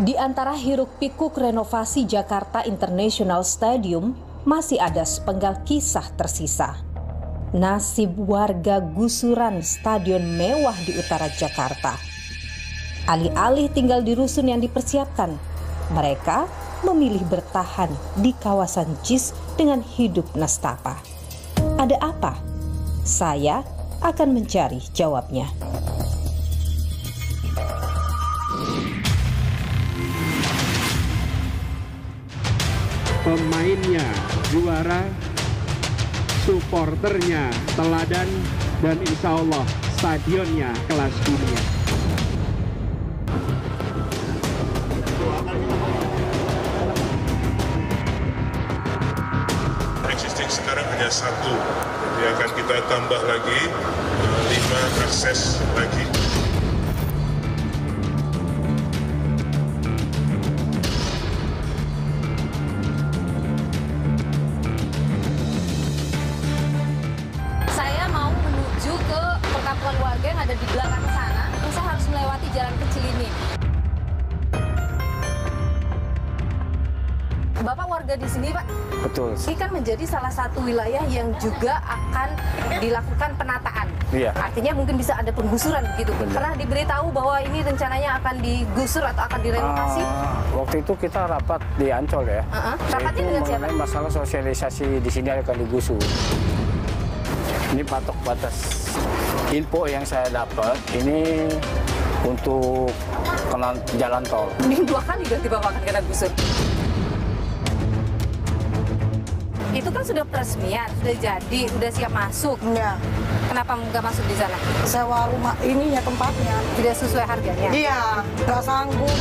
Di antara hiruk-pikuk renovasi Jakarta International Stadium, masih ada sepenggal kisah tersisa. Nasib warga gusuran stadion mewah di utara Jakarta. Alih-alih tinggal di rusun yang dipersiapkan, mereka memilih bertahan di kawasan JIS dengan hidup nestapa. Ada apa? Saya akan mencari jawabnya. Pemainnya juara, supporternya teladan, dan insya Allah stadionnya kelas dunia. Existing sekarang hanya 1, jadi akan kita tambah lagi 5 akses lagi. Perkampungan warga yang ada di belakang sana, saya harus melewati jalan kecil ini. Bapak warga di sini, Pak? Betul. Ini kan menjadi salah satu wilayah yang juga akan dilakukan penataan. Iya. Artinya mungkin bisa ada penggusuran begitu. Benar. Pernah diberitahu bahwa ini rencananya akan digusur atau akan direnovasi? Waktu itu kita rapat di Ancol ya. Rapatnya dengan siapa? Masalah sosialisasi di sini akan digusur. Ini patok batas. Info yang saya dapat ini untuk jalan tol. Ini 2 kali berarti Bapak akan kena gusur. Itu kan sudah peresmian, sudah jadi, sudah siap masuk. Iya. Kenapa nggak masuk di sana? Sewa rumah ininya tempatnya. Tidak sesuai harganya? Iya, nggak sanggup.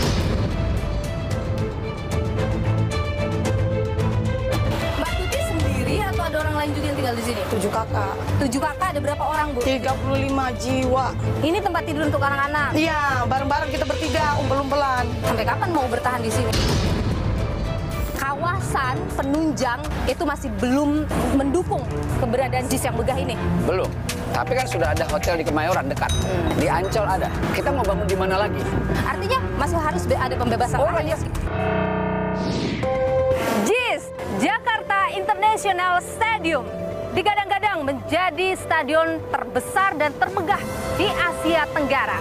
Mbak Tuti sendiri atau ada orang lain juga yang tinggal di sini? 7 kakak. 7 kakak, ada berapa orang, Bu? 35 jiwa. Ini tempat tidur untuk anak-anak? Iya, bareng-bareng kita bertiga, umpel-umpelan. Sampai kapan mau bertahan di sini? Kawasan penunjang itu masih belum mendukung keberadaan JIS yang megah ini? Belum. Tapi kan sudah ada hotel di Kemayoran dekat. Di Ancol ada. Kita mau bangun di mana lagi? Artinya masih harus ada pembebasan lahan ya? JIS, Jakarta International Stadium, digadang-gadang menjadi stadion terbesar dan termegah di Asia Tenggara.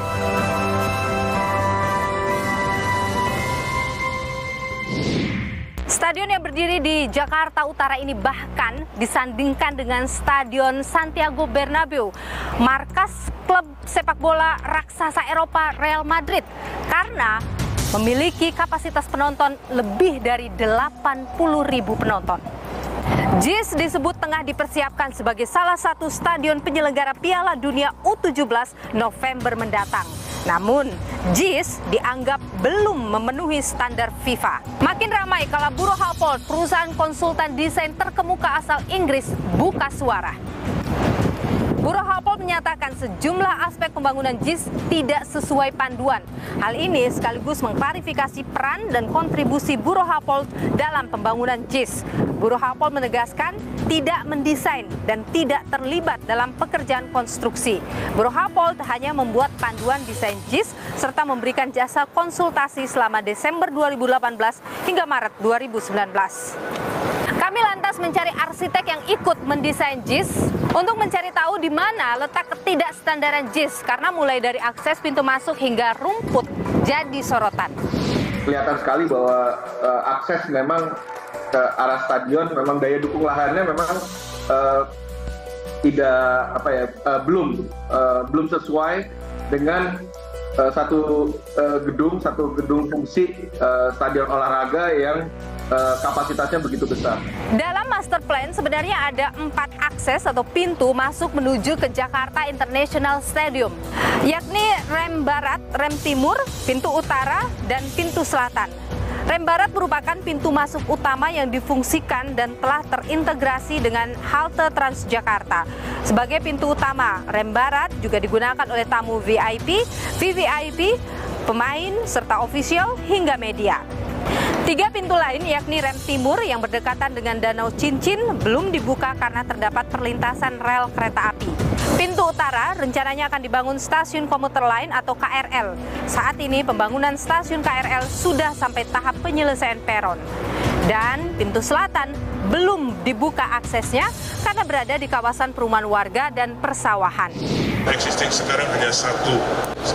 Stadion yang berdiri di Jakarta Utara ini bahkan disandingkan dengan Stadion Santiago Bernabeu, markas klub sepak bola raksasa Eropa Real Madrid, karena memiliki kapasitas penonton lebih dari 80.000 penonton. JIS disebut tengah dipersiapkan sebagai salah satu stadion penyelenggara Piala Dunia U17 November mendatang. Namun, JIS dianggap belum memenuhi standar FIFA. Makin ramai kala Buro Happold, perusahaan konsultan desain terkemuka asal Inggris, buka suara. Buro Happold menyatakan sejumlah aspek pembangunan JIS tidak sesuai panduan. Hal ini sekaligus mengklarifikasi peran dan kontribusi Buro Happold dalam pembangunan JIS. Buro Happold menegaskan tidak mendesain dan tidak terlibat dalam pekerjaan konstruksi. Buro Happold hanya membuat panduan desain JIS serta memberikan jasa konsultasi selama Desember 2018 hingga Maret 2019. Kami lantas mencari arsitek yang ikut mendesain JIS untuk mencari tahu di mana letak ketidakstandaran JIS, karena mulai dari akses pintu masuk hingga rumput jadi sorotan. Kelihatan sekali bahwa akses memang ke arah stadion, memang daya dukung lahannya memang belum sesuai dengan satu gedung fungsi stadion olahraga yang kapasitasnya begitu besar. Dalam master plan sebenarnya ada 4 akses atau pintu masuk menuju ke Jakarta International Stadium, yakni rem barat, rem timur, pintu utara, dan pintu selatan. Rem barat merupakan pintu masuk utama yang difungsikan dan telah terintegrasi dengan halte Transjakarta. Sebagai pintu utama, rem barat juga digunakan oleh tamu VIP, VVIP, pemain, serta ofisial hingga media. 3 pintu lain yakni rem timur yang berdekatan dengan Danau Cincin belum dibuka karena terdapat perlintasan rel kereta api. Pintu utara rencananya akan dibangun stasiun komuter lain atau KRL. Saat ini pembangunan stasiun KRL sudah sampai tahap penyelesaian peron. Dan pintu selatan belum dibuka aksesnya karena berada di kawasan perumahan warga dan persawahan. Existing sekarang hanya satu.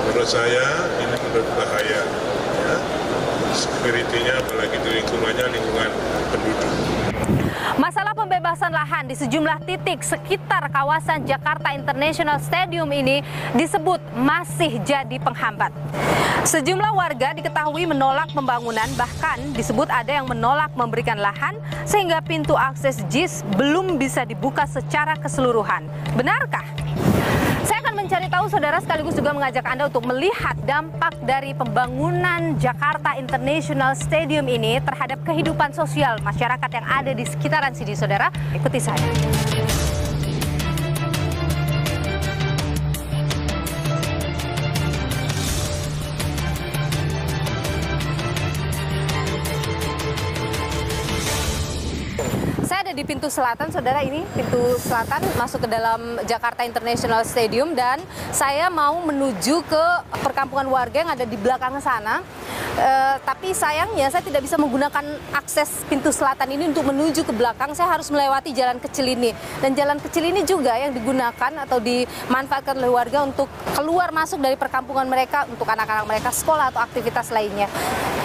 Menurut saya ini berbahaya. Ya. Security-nya apalagi di lingkungannya lingkungan penduduk. Masalah pembebasan lahan di sejumlah titik sekitar kawasan Jakarta International Stadium ini disebut masih jadi penghambat. Sejumlah warga diketahui menolak pembangunan, bahkan disebut ada yang menolak memberikan lahan sehingga pintu akses JIS belum bisa dibuka secara keseluruhan. Benarkah? Saya akan mencari tahu, saudara, sekaligus juga mengajak Anda untuk melihat dampak dari pembangunan Jakarta International Stadium ini terhadap kehidupan sosial masyarakat yang ada di sekitaran sini, saudara. Ikuti saya. Saya ada di pintu selatan, saudara. Ini pintu selatan masuk ke dalam Jakarta International Stadium, dan saya mau menuju ke perkampungan warga yang ada di belakang sana. Tapi sayangnya saya tidak bisa menggunakan akses pintu selatan ini untuk menuju ke belakang. Saya harus melewati jalan kecil ini, dan jalan kecil ini juga yang digunakan atau dimanfaatkan oleh warga untuk keluar masuk dari perkampungan mereka untuk anak-anak mereka sekolah atau aktivitas lainnya.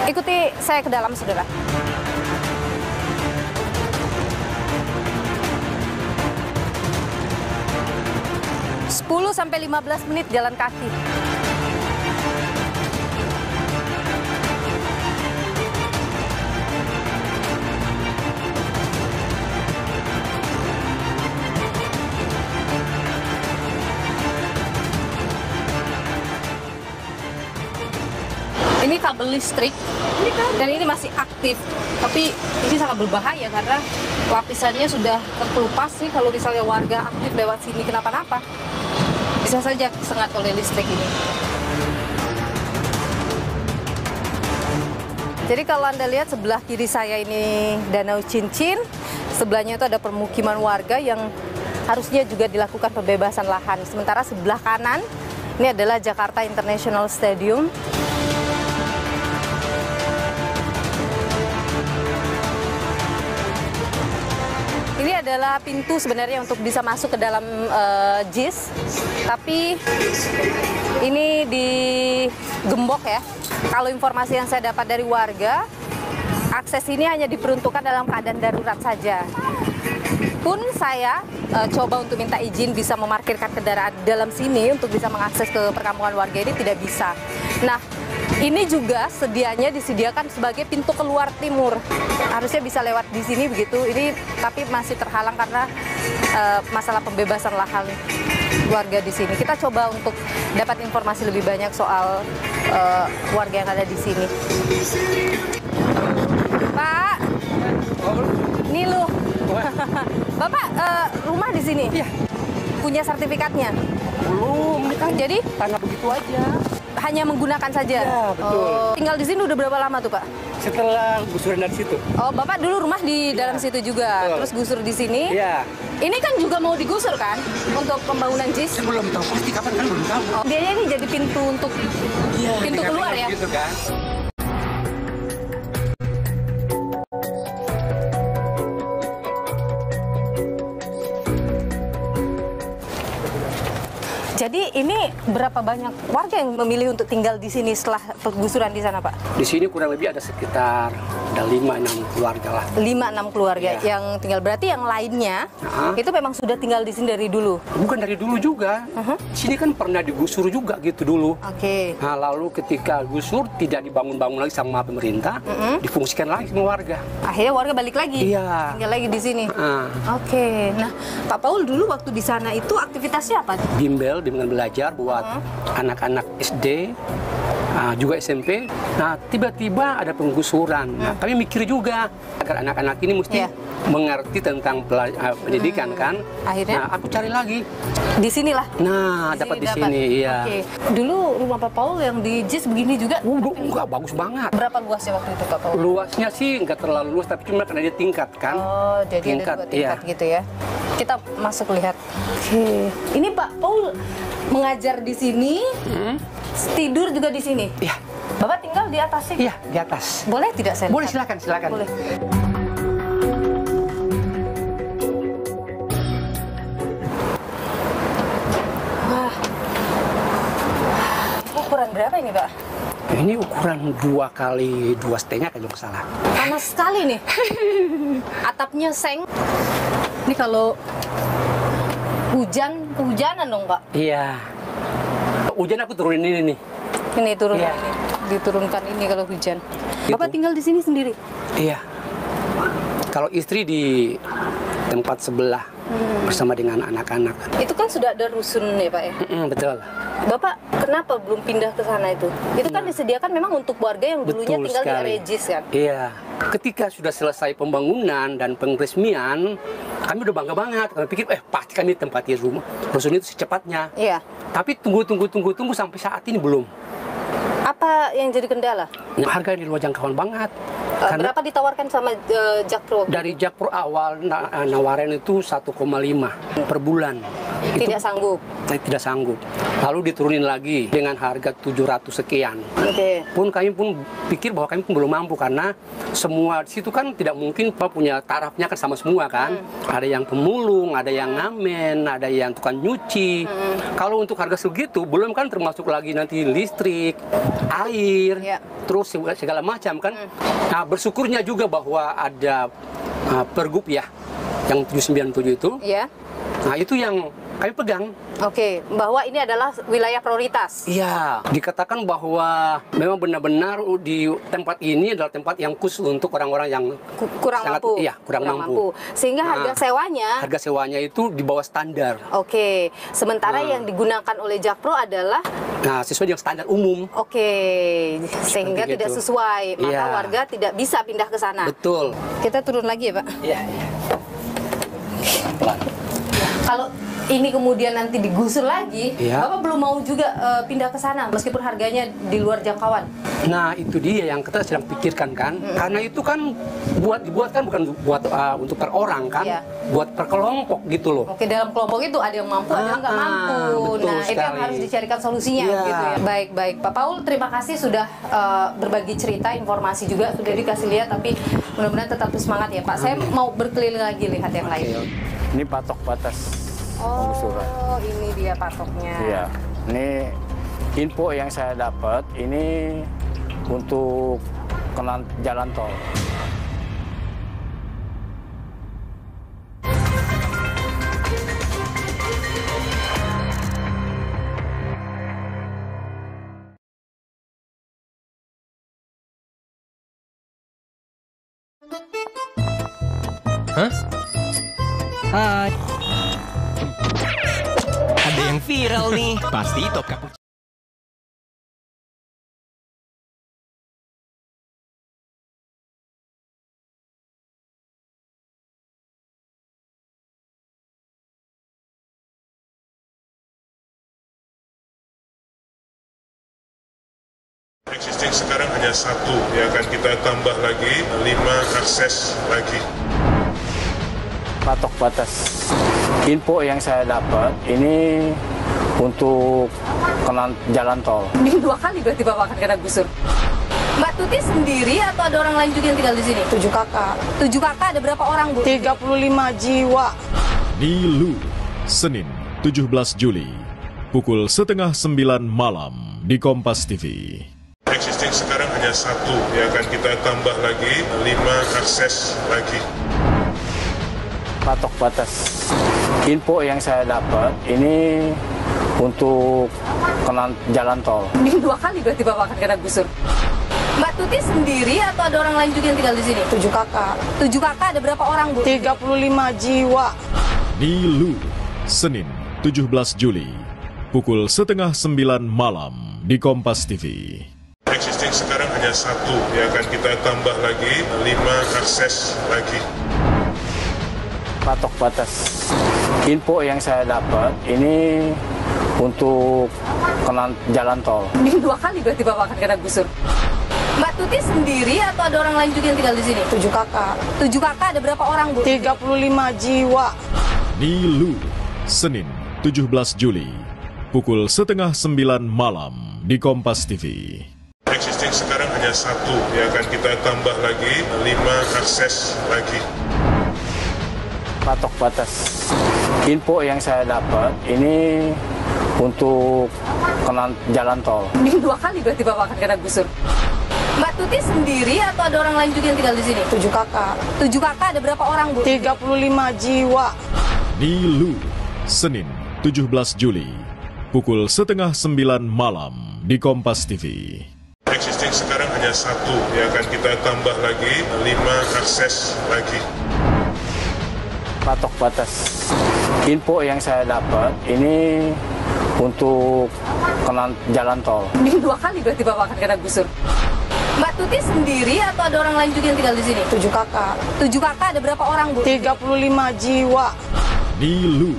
Ikuti saya ke dalam, saudara. 10-15 menit jalan kaki. Ini kabel listrik, dan ini masih aktif, tapi ini sangat berbahaya karena lapisannya sudah terkelupas sih. Kalau misalnya warga aktif lewat sini kenapa-napa, bisa saja kesengat oleh listrik ini. Jadi kalau Anda lihat sebelah kiri saya ini Danau Cincin, sebelahnya itu ada permukiman warga yang harusnya juga dilakukan pembebasan lahan. Sementara sebelah kanan ini adalah Jakarta International Stadium. Ini adalah pintu sebenarnya untuk bisa masuk ke dalam JIS, tapi ini digembok ya. Kalau informasi yang saya dapat dari warga, akses ini hanya diperuntukkan dalam keadaan darurat saja. Pun saya coba untuk minta izin bisa memarkirkan kendaraan dalam sini untuk bisa mengakses ke perkampungan warga ini, tidak bisa. Nah, ini juga disediakan sebagai pintu keluar timur. Harusnya bisa lewat di sini begitu. Ini tapi masih terhalang karena masalah pembebasan lahan warga di sini. Kita coba untuk dapat informasi lebih banyak soal warga yang ada di sini. Pak, ini lu. Bapak rumah di sini? Iya. Punya sertifikatnya? Belum. Jadi Tanah begitu aja. Hanya menggunakan saja? Ya, betul. Tinggal di sini udah berapa lama tuh, Pak? Setelah gusuran dari situ. Oh, Bapak dulu rumah di dalam situ juga, betul. Terus gusur di sini? Iya. Ini kan juga mau digusur kan untuk pembangunan JIS? Saya belum tahu pasti kapan, kan belum tahu. Oh, biasanya ini jadi pintu untuk pintu keluar ya? Gitu kan. Jadi ini berapa banyak warga yang memilih untuk tinggal di sini setelah penggusuran di sana, Pak? Di sini kurang lebih ada sekitar 5-6 keluarga lah. 5-6 keluarga Ya. yang tinggal. Berarti yang lainnya itu memang sudah tinggal di sini dari dulu? Bukan dari dulu juga. Sini kan pernah digusur juga gitu dulu. Oke. Nah, lalu ketika gusur tidak dibangun-bangun lagi sama pemerintah, difungsikan lagi sama warga. Akhirnya warga balik lagi? Iya. Tinggal lagi di sini? Oke. Nah, Pak Paul dulu waktu di sana itu aktivitasnya apa? Bimbel dengan belajar buat anak-anak SD, juga SMP. Nah, tiba-tiba ada penggusuran. Nah, kami mikir juga agar anak-anak ini mesti mengerti tentang pendidikan kan. Akhirnya? Nah, aku cari lagi. Di sinilah. Nah, dapat di sini, iya. Oke. Dulu rumah Pak Paul yang di JIS begini juga? Enggak, bagus banget. Berapa luasnya waktu itu Pak Paul? Luasnya sih nggak terlalu luas, tapi cuma karena dia tingkat kan. Oh, jadi ada 2 tingkat gitu ya. Kita masuk lihat. Oke. Ini Pak Paul mengajar di sini, tidur juga di sini? Iya. Bapak tinggal di atas sih? Iya, di atas. Boleh tidak saya Boleh, lihat? silakan. Boleh. Wah. Ukuran berapa ini, Pak? Ini ukuran 2 kali 2,5 kalau nggak salah. Panas sekali nih. Atapnya seng. Ini kalau kehujanan dong, Pak? Iya. Hujan aku turunin ini nih. Ini turun Iya. ini. Diturunkan ini kalau hujan. Gitu. Bapak tinggal di sini sendiri? Iya. Kalau istri di tempat sebelah bersama dengan anak-anak. Itu kan sudah ada rusun ya, Pak ya? Betul. Bapak kenapa belum pindah ke sana itu? Itu kan disediakan memang untuk warga yang dulunya Betul tinggal sekali. di area JIS kan? Iya. Ketika sudah selesai pembangunan dan peresmian, kami udah bangga banget. Kami pikir, pasti kami tempati rusun itu secepatnya. Iya. Tapi tunggu sampai saat ini belum. Apa yang jadi kendala? Harga di luar jangkauan banget. Berapa ditawarkan sama Jakpro? Dari Jakpro awal nawarin itu 1,5 per bulan. Tidak sanggup? Tidak sanggup. Lalu diturunin lagi dengan harga 700 sekian. Oke. Kami pun pikir bahwa kami pun belum mampu karena semua di situ kan tidak mungkin punya tarafnya kan sama semua kan. Ada yang pemulung, ada yang ngamen, ada yang tukang nyuci. Kalau untuk harga segitu belum kan termasuk lagi nanti listrik, air, terus segala macam kan. Nah, bersyukurnya juga bahwa ada pergub ya yang 797 itu. Iya. Nah, itu yang kami pegang. Oke, bahwa ini adalah wilayah prioritas. Iya, dikatakan bahwa memang benar-benar di tempat ini adalah tempat yang khusus untuk orang-orang yang kurang mampu. Iya, kurang mampu. Sehingga harga sewanya itu di bawah standar. Oke, sementara yang digunakan oleh Jakpro adalah sesuai dengan standar umum. Oke, sehingga tidak sesuai, maka warga tidak bisa pindah ke sana. Betul. Kita turun lagi ya, Pak? Iya. Kalau ini kemudian nanti digusur lagi, Bapak belum mau juga pindah ke sana meskipun harganya di luar jangkauan. Nah, itu dia yang kita sedang pikirkan kan. Karena itu kan dibuat kan bukan buat untuk per orang kan, buat per kelompok gitu loh. Oke, dalam kelompok itu ada yang mampu, ada yang nggak mampu. Nah, itu yang harus dicarikan solusinya gitu ya. Baik, Pak Paul, terima kasih sudah berbagi cerita, informasi juga sudah dikasih lihat, tapi mudah-mudahan tetap semangat ya, Pak. Saya mau berkeliling lagi lihat yang lain. Ini patok batas penggusuran. Oh, ini dia patoknya. Iya. Ini info yang saya dapat ini untuk jalan tol. Hah? Hai. Ada yang viral nih. Pasti top cappuccino. Existing sekarang hanya 1, ya akan kita tambah lagi 5 akses lagi. Patok batas. Info yang saya dapat ini untuk jalan tol. Ini 2 kali berarti Bapak akan kena gusur. Mbak Tuti sendiri atau ada orang lain juga yang tinggal di sini? 7 kakak. 7 kakak, ada berapa orang, Bu? 35 jiwa. Di Lu, Senin 17 Juli, pukul 8:30 malam di Kompas TV. Existing sekarang hanya 1, ya akan kita tambah lagi 5 akses lagi. Patok batas. Info yang saya dapat ini untuk jalan tol. Ini 2 kali berarti Bapak akan kena gusur. Mbak Tuti sendiri atau ada orang lain juga yang tinggal di sini? 7 kakak. 7 kakak, ada berapa orang, Bu? 35 jiwa. Di Lu, Senin 17 Juli, pukul 8:30 malam di Kompas TV. Existing sekarang hanya 1, ya akan kita tambah lagi 5 akses lagi. Patok batas info yang saya dapat ini untuk jalan tol. Ini 2 kali berarti Bapak akan kena gusur. Mbak Tuti sendiri atau ada orang lain juga yang tinggal di sini? 7 kakak. 7 kakak, ada berapa orang, Bu? 35 jiwa. Nilu, Senin 17 Juli, pukul 8:30 malam di Kompas TV. Existing sekarang hanya 1, ya akan kita tambah lagi 5 akses lagi. Patok batas info yang saya dapat ini untuk jalan tol. Ini 2 kali berarti Bapak akan kena gusur. Mbak Tuti sendiri atau ada orang lain juga yang tinggal di sini? 7 kakak. 7 kakak, ada berapa orang, Bu? 35 jiwa. Nilu, Senin 17 Juli, pukul 8:30 malam di Kompas TV. Existing sekarang hanya 1, ya akan kita tambah lagi 5 akses lagi. Patok batas info yang saya dapat ini untuk jalan tol. Ini 2 kali berarti Bapak akan kena gusur. Mbak Tuti sendiri atau ada orang lain juga yang tinggal di sini? 7 kakak. 7 kakak, ada berapa orang, Bu? 35 jiwa. Nilu,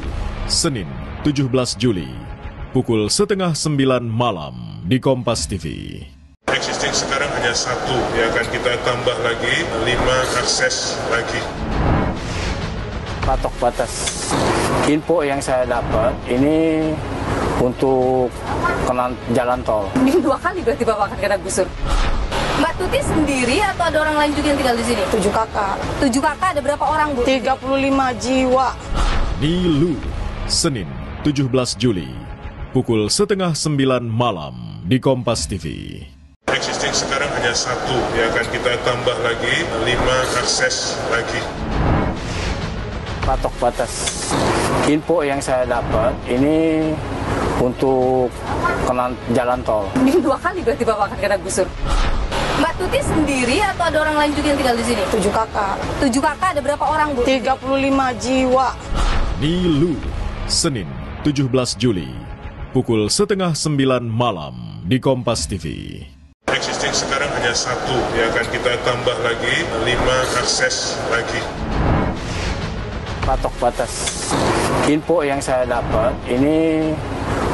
Senin 17 Juli, pukul 8:30 malam di Kompas TV. Existing sekarang hanya 1, ya akan kita tambah lagi 5 akses lagi. Patok batas info yang saya dapat ini untuk jalan tol. Ini 2 kali berarti Bapak akan kena gusur. Mbak Tuti sendiri atau ada orang lain juga yang tinggal di sini? 7 kakak. 7 kakak, ada berapa orang, Bu? 35 jiwa. Nilu, Senin 17 Juli, pukul 8:30 malam di Kompas TV. Existing sekarang hanya 1, ya akan kita tambah lagi 5 akses lagi. Patok batas info yang saya dapat ini untuk jalan tol. Ini 2 kali berarti Bapak akan kena gusur. Mbak Tuti sendiri atau ada orang lain juga yang tinggal di sini? 7 kakak. 7 kakak, ada berapa orang, Bu? 35 jiwa. Nilu, Senin 17 Juli, pukul 8:30 malam di Kompas TV. Existing sekarang hanya 1, ya akan kita tambah lagi 5 akses lagi. Patok batas info yang saya dapat ini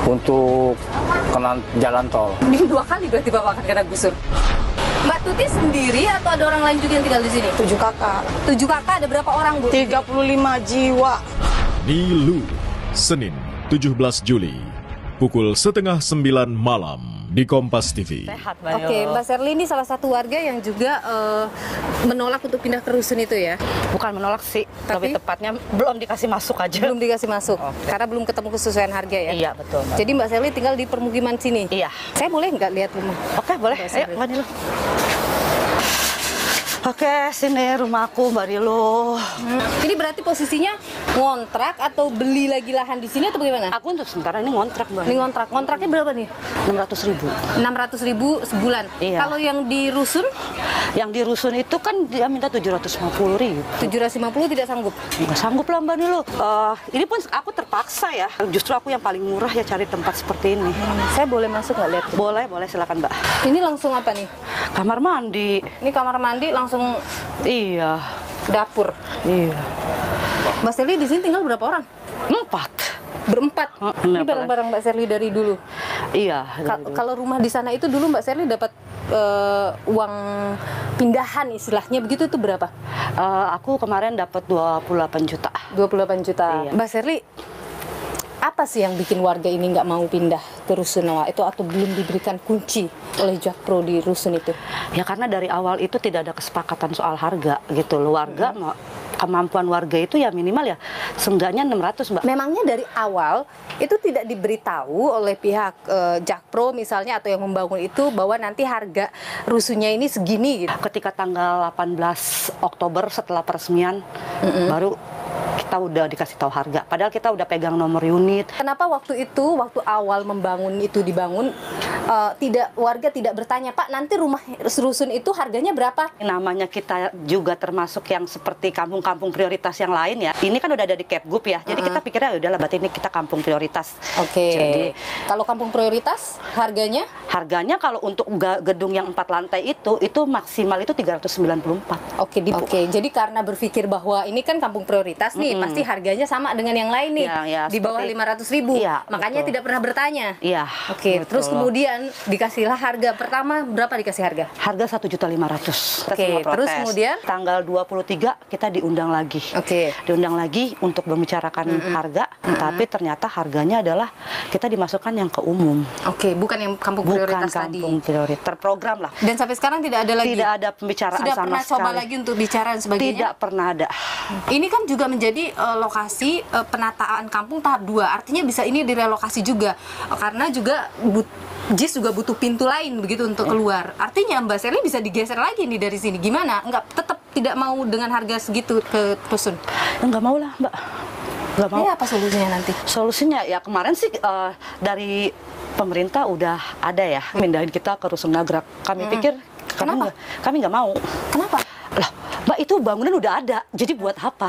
untuk jalan tol. Ini 2 kali berarti Bapak akan kena gusur. Mbak Tuti sendiri atau ada orang lain juga yang tinggal di sini? 7 kakak. 7 kakak, ada berapa orang, Bu? 35 jiwa. Nilu, Senin 17 Juli, pukul 8:30 malam di Kompas TV. Oke, Mbak Serli ini salah satu warga yang juga menolak untuk pindah ke rusun itu ya? Bukan menolak sih, lebih tepatnya belum dikasih masuk aja. Belum dikasih masuk, karena belum ketemu kesesuaian harga ya? Iya, betul. Jadi Mbak Serli tinggal di permukiman sini? Iya. Saya boleh nggak lihat rumah? Oke, boleh. Ayo, Mbak Nilu. Oke, sini rumahku, Mbak Nilu. Ini berarti posisinya ngontrak atau beli lagi lahan di sini atau bagaimana? Aku untuk sementara ini ngontrak, Mbak. Ini ngontrak. Kontraknya berapa nih? 600.000. 600.000 sebulan. Iya. Kalau yang di rusun? Yang di rusun itu kan dia minta 750.000. 750 tidak sanggup? Nggak sanggup lah, Mbak Nilu. Ini pun aku terpaksa ya. Justru aku yang paling murah ya cari tempat seperti ini. Saya boleh masuk nggak lihat? Boleh, silakan, Mbak. Ini langsung apa nih? Kamar mandi. Ini kamar mandi langsung. Iya. Dapur. Iya. Mbak Serli di sini tinggal berapa orang? 4. Berempat. Ini barang-barang Mbak Serli dari dulu. Iya. Kalau rumah di sana itu dulu Mbak Serli dapat uang pindahan istilahnya begitu itu berapa? Aku kemarin dapat 28 juta. 28 juta. Iya. Mbak Serli, apa sih yang bikin warga ini nggak mau pindah ke Rusunawa itu atau belum diberikan kunci oleh Jakpro di rusun itu? Ya karena dari awal itu tidak ada kesepakatan soal harga gitu loh. Warga kemampuan warga itu ya minimal ya seenggaknya 600, Mbak. Memangnya dari awal itu tidak diberitahu oleh pihak Jakpro misalnya atau yang membangun itu bahwa nanti harga rusunnya ini segini gitu? Ketika tanggal 18 Oktober setelah peresmian baru kita udah dikasih tahu harga. Padahal kita udah pegang nomor unit. Kenapa waktu itu, waktu awal membangun itu dibangun, warga tidak bertanya, Pak, nanti rumah rusun itu harganya berapa? Namanya kita juga termasuk yang seperti kampung-kampung prioritas yang lain ya. Ini kan udah ada di Kepgub ya. Jadi kita pikirnya udahlah berarti ini kita kampung prioritas. Oke. Jadi kalau kampung prioritas harganya? Harganya kalau untuk gedung yang 4 lantai itu maksimal itu 394. Oke. Jadi karena berpikir bahwa ini kan kampung prioritas nih, pasti harganya sama dengan yang lain nih, di bawah 500.000. Iya, makanya betul. tidak pernah bertanya. Iya. Oke. Terus kemudian dikasihlah harga pertama, berapa dikasih harga? Harga 1.500.000. Oke. Terus kemudian tanggal 23 kita diundang lagi. Oke. Diundang lagi untuk membicarakan harga, tapi ternyata harganya adalah kita dimasukkan yang ke umum. Oke, bukan yang kampung prioritas tadi. Bukan kampung prioritas, terprogram lah. Dan sampai sekarang tidak ada lagi? Tidak ada pembicaraan sama sekali. Sudah pernah coba lagi untuk bicara dan sebagainya? Tidak pernah ada. Ini kan juga menjadi lokasi penataan kampung tahap 2. Artinya bisa ini direlokasi juga. Karena juga JIS juga butuh pintu lain begitu untuk keluar. Artinya Mbak Sherly bisa digeser lagi nih dari sini. Gimana? Enggak, tetap tidak mau dengan harga segitu ke rusun? Enggak mau lah, Mbak. Enggak mau. Ini apa solusinya nanti? Solusinya ya kemarin sih dari pemerintah udah ada ya pindahin kita ke Rusun Nagrak. Kami pikir kami nggak mau. Kenapa? Lah, Mbak, itu bangunan udah ada, jadi buat apa?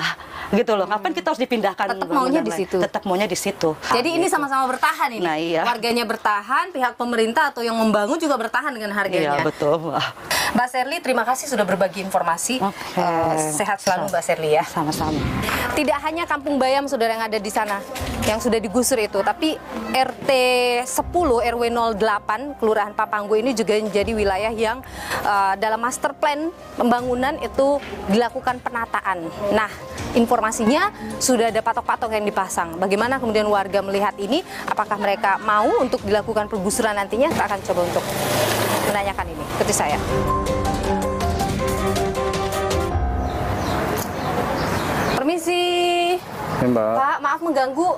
Gitu loh. Ngapain kita harus dipindahkan? Tetap maunya di situ. Tetap maunya di situ. Jadi ini sama-sama bertahan ini. Nah, iya. Warganya bertahan, pihak pemerintah atau yang membangun juga bertahan dengan harganya. Iya, betul, Mbak. Mbak Sherly, terima kasih sudah berbagi informasi. Sehat selalu Mbak Sherly ya. Sama-sama. Tidak hanya Kampung Bayam saudara yang ada di sana yang sudah digusur itu, tapi RT 10 RW 08 Kelurahan Papanggo ini juga menjadi wilayah yang dalam master plan pembangunan itu dilakukan penataan. Nah, informasinya sudah ada patok-patok yang dipasang. Bagaimana kemudian warga melihat ini? Apakah mereka mau untuk dilakukan penggusuran nantinya? Kita akan coba untuk menanyakan ini. Ikuti saya. Permisi. Mbak. Pak, maaf mengganggu.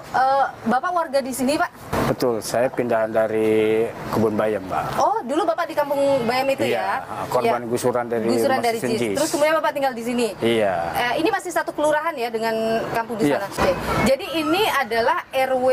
Bapak warga di sini, Pak? Betul, saya pindahan dari Kebun Bayam, Mbak. Oh, dulu Bapak di Kampung Bayam itu ya? Korban gusuran dari JIS. Terus kemudian Bapak tinggal di sini? Iya. Ini masih satu kelurahan ya dengan kampung di sana? Iya. Oke. Jadi ini adalah RW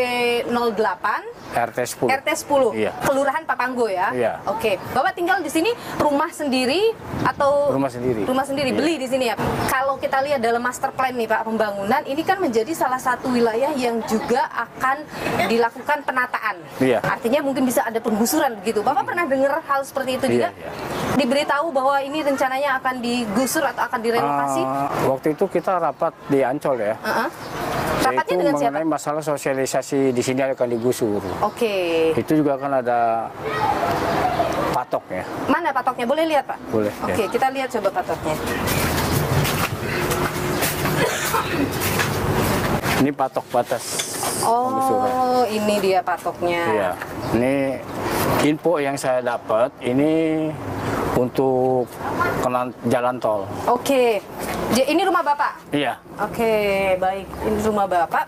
08 RT 10. RT 10. Iya. Kelurahan Papanggo ya? Iya. Oke. Bapak tinggal di sini rumah sendiri atau Rumah sendiri. Rumah sendiri, Iya. beli di sini ya. Kalau kita lihat dalam master plan nih Pak pembangunan, ini kan menjadi salah satu wilayah yang juga akan dilakukan penataan. Iya. Artinya mungkin bisa ada penggusuran begitu. Bapak pernah dengar hal seperti itu juga? Iya. Diberitahu bahwa ini rencananya akan digusur atau akan direlokasi? Waktu itu kita rapat di Ancol ya. Rapatnya dengan siapa? Mengenai masalah sosialisasi di sini akan digusur. Oke. Itu juga kan ada patoknya. Mana patoknya? Boleh lihat Pak? Boleh. Oke, kita lihat coba patoknya. Ini patok batas penggusuran. Oh, ini dia patoknya. Iya. Ini info yang saya dapat ini untuk jalan tol. Oke. Ini rumah Bapak? Iya. Oke, baik. Ini rumah Bapak.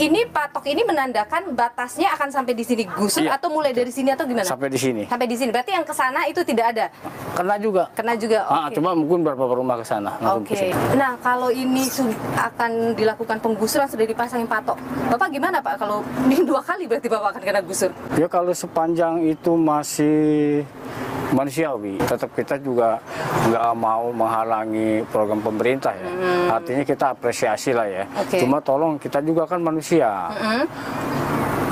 Ini patok ini menandakan batasnya akan sampai di sini gusur atau mulai dari sini atau gimana? Sampai di sini. Sampai di sini. Berarti yang ke sana itu tidak ada? Kena juga. Kena juga. Oke. Cuma mungkin beberapa rumah ke sana. Oke. Nah, kalau ini akan dilakukan penggusuran sudah dipasangin patok. Bapak gimana Pak? Kalau ini 2 kali berarti Bapak akan kena gusur? Ya kalau sepanjang itu masih manusiawi, tetap kita juga nggak mau menghalangi program pemerintah ya. Artinya kita apresiasi lah ya. Cuma tolong kita juga kan manusia.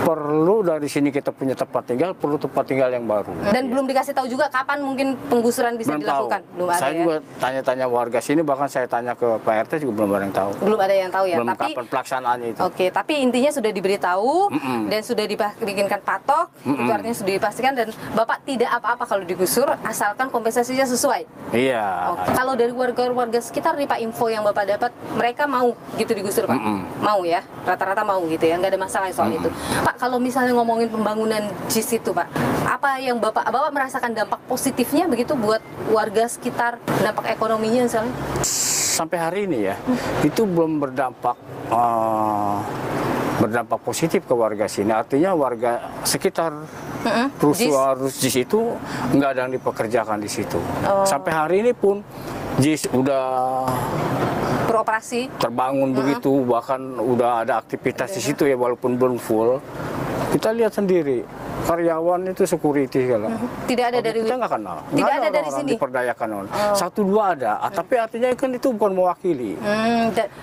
Perlu dari sini kita punya tempat tinggal, perlu tempat tinggal yang baru. Dan belum dikasih tahu juga kapan mungkin penggusuran bisa dilakukan? Belum ada. Saya juga tanya-tanya warga sini, bahkan saya tanya ke Pak RT juga belum ada yang tahu. Belum ada yang tahu ya. Belum tapi kapan pelaksanaannya itu. Oke, tapi intinya sudah diberitahu dan sudah dibikinkan patok, itu artinya sudah dipastikan dan Bapak tidak apa-apa kalau digusur asalkan kompensasinya sesuai. Iya. Kalau dari warga-warga sekitar nih Pak, info yang Bapak dapat, mereka mau gitu digusur Pak? Mau ya, rata-rata mau gitu ya, nggak ada masalah soal itu. Pak, kalau misalnya ngomongin pembangunan JIS itu Pak, apa yang Bapak merasakan dampak positifnya begitu buat warga sekitar, dampak ekonominya misalnya? Sampai hari ini ya, itu belum berdampak positif ke warga sini. Artinya warga sekitar JIS itu nggak ada yang dipekerjakan di situ. Sampai hari ini pun JIS udah beroperasi, terbangun begitu, bahkan udah ada aktivitas di situ ya, walaupun belum full. Kita lihat sendiri karyawan itu security kalau. Tidak ada dari kita nggak kenal. Tidak ada dari orang sini. Diperdayakan. Satu dua ada, tapi artinya kan itu bukan mewakili.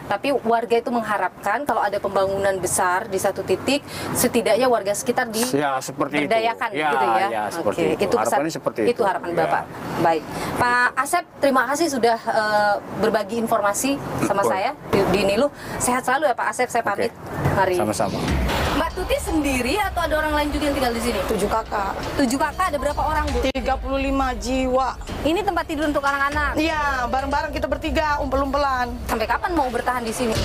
Tapi warga itu mengharapkan kalau ada pembangunan besar di satu titik, setidaknya warga sekitar diberdayakan gitu ya. Ya, seperti itu. Itu harapannya seperti itu. Itu harapan Bapak. Baik, Pak Asep, terima kasih sudah berbagi informasi sama saya di Nilu. Sehat selalu ya Pak Asep, saya pamit. Hari ini. Sama-sama. Mbak Tuti sendiri atau ada orang lain juga yang tinggal di sini? 7 kakak. 7 kakak, ada berapa orang, Bu? 35 jiwa. Ini tempat tidur untuk anak-anak? Iya, bareng-bareng kita bertiga, umpel-umpelan. Sampai kapan mau bertahan di sini?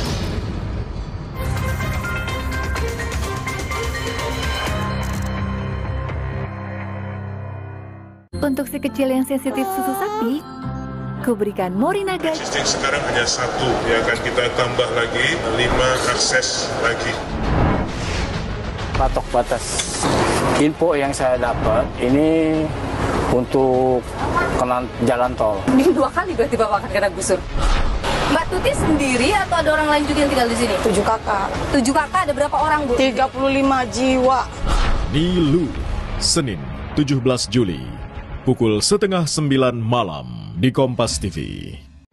Untuk si kecil yang sensitif susu sapi, kuberikan Morinaga. Existing sekarang hanya 1, ya akan kita tambah lagi 5 akses lagi. Patok batas. Info yang saya dapat ini untuk jalan tol. Ini 2 kali berarti Bapak akan kena gusur. Mbak Tuti sendiri atau ada orang lain juga yang tinggal di sini? 7 kakak. 7 kakak, ada berapa orang, Bu? 35 jiwa. Nilu, Senin 17 Juli, pukul 8:30 malam di Kompas TV.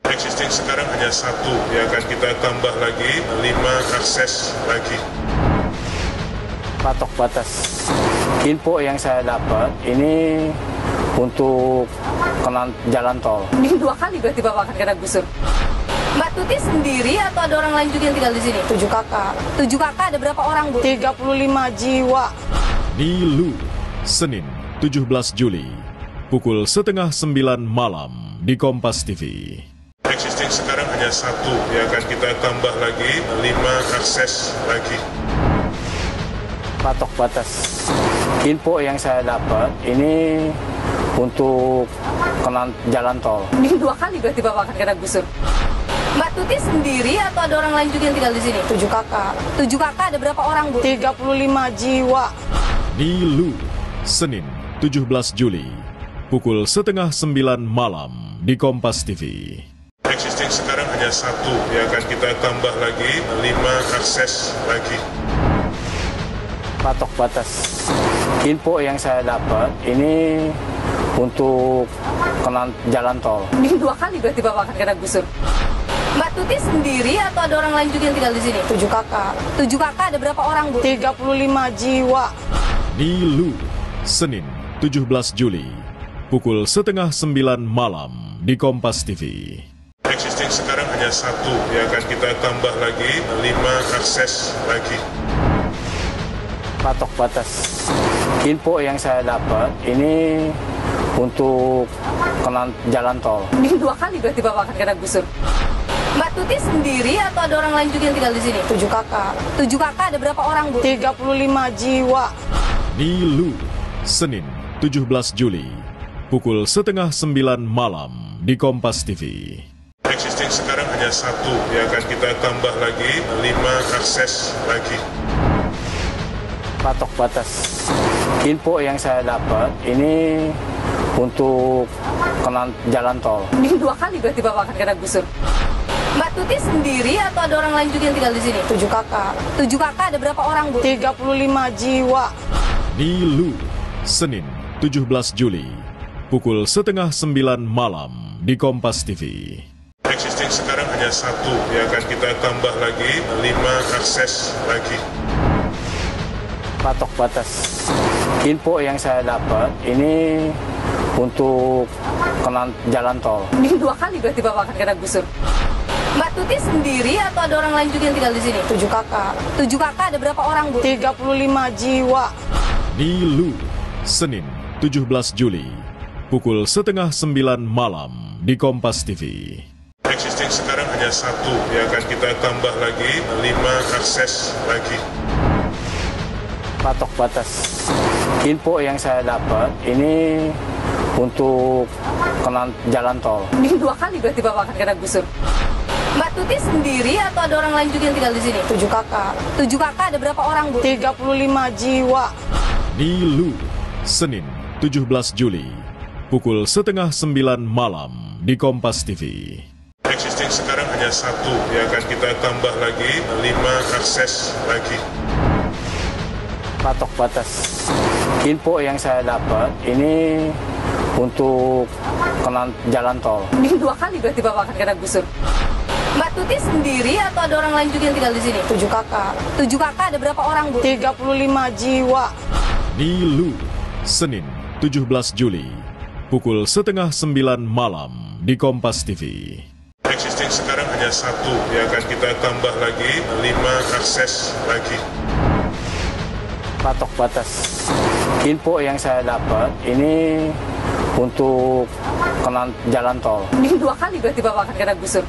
Existing sekarang hanya 1, ya akan kita tambah lagi 5 akses lagi. Patok batas. Info yang saya dapat ini untuk jalan tol. Ini 2 kali berarti Bapak akan kena gusur. Mbak Tuti sendiri atau ada orang lain juga yang tinggal di sini? 7 kakak. 7 kakak, ada berapa orang, Bu? 35 jiwa. Nilu, Senin 17 Juli, pukul 8:30 malam di Kompas TV. Existing sekarang hanya 1, ya akan kita tambah lagi 5 akses lagi. Patok batas. Info yang saya dapat ini untuk jalan tol. Ini 2 kali berarti Bapak akan kena gusur. Mbak Tuti sendiri atau ada orang lain juga yang tinggal di sini? 7 kakak. 7 kakak, ada berapa orang, Bu? 35 jiwa. Nilu, Senin 17 Juli, pukul 8:30 malam di Kompas TV. Existing sekarang hanya 1, ya akan kita tambah lagi 5 akses lagi. Patok batas. Info yang saya dapat ini untuk jalan tol. Ini 2 kali berarti Bapak akan kena gusur. Mbak Tuti sendiri atau ada orang lain juga yang tinggal di sini? 7 kakak. 7 kakak, ada berapa orang, Bu? 35 jiwa. Nilu, Senin 17 Juli, pukul 8:30 malam di Kompas TV. Existing sekarang hanya 1, ya akan kita tambah lagi 5 akses lagi. Patok batas. Info yang saya dapat ini untuk jalan tol. Ini 2 kali berarti Bapak akan kena gusur. Mbak Tuti sendiri atau ada orang lain juga yang tinggal di sini? 7 kakak. 7 kakak, ada berapa orang, Bu? 35 jiwa. Nilu, Senin 17 Juli, pukul 8:30 malam di Kompas TV. Existing sekarang hanya 1, ya akan kita tambah lagi 5 akses lagi. Patok batas. Info yang saya dapat ini untuk jalan tol. Ini 2 kali berarti Bapak akan kena gusur. Mbak Tuti sendiri atau ada orang lain juga yang tinggal di sini? 7 kakak. 7 kakak, ada berapa orang, Bu? 35 jiwa. Nilu, Senin 17 Juli, pukul 8:30 malam di Kompas TV. Existing sekarang hanya 1, ya akan kita tambah lagi 5 akses lagi. Patok batas. Info yang saya dapat ini untuk jalan tol. Ini 2 kali berarti Bapak akan kena gusur. Mbak Tuti sendiri atau ada orang lain juga yang tinggal di sini? 7 kakak. 7 kakak, ada berapa orang, Bu? 35 jiwa. Nilu, Senin 17 Juli, pukul 8:30 malam di Kompas TV. Existing sekarang hanya 1, ya akan kita tambah lagi 5 akses lagi. Patok batas. Info yang saya dapat ini untuk jalan tol. Ini 2 kali berarti Bapak akan kena gusur. Mbak Tuti sendiri atau ada orang lain juga yang tinggal di sini? 7 kakak. 7 kakak, ada berapa orang, Bu? 35 jiwa. Nilu, Senin 17 Juli, pukul 8:30 malam di Kompas TV. Existing sekarang hanya 1, ya akan kita tambah lagi 5 akses lagi. Patok batas. Info yang saya dapat ini untuk jalan tol. Ini 2 kali berarti Bapak akan kena gusur. Mbak Tuti sendiri atau ada orang lain juga yang tinggal di sini? 7 kakak. 7 kakak, ada berapa orang, Bu? 35 jiwa. Nilu, Senin 17 Juli, pukul 8:30 malam di Kompas TV. Existing sekarang hanya 1, ya akan kita tambah lagi 5 akses lagi. Patok batas. Info yang saya dapat ini untuk jalan tol. Ini 2 kali berarti Bapak akan kena gusur.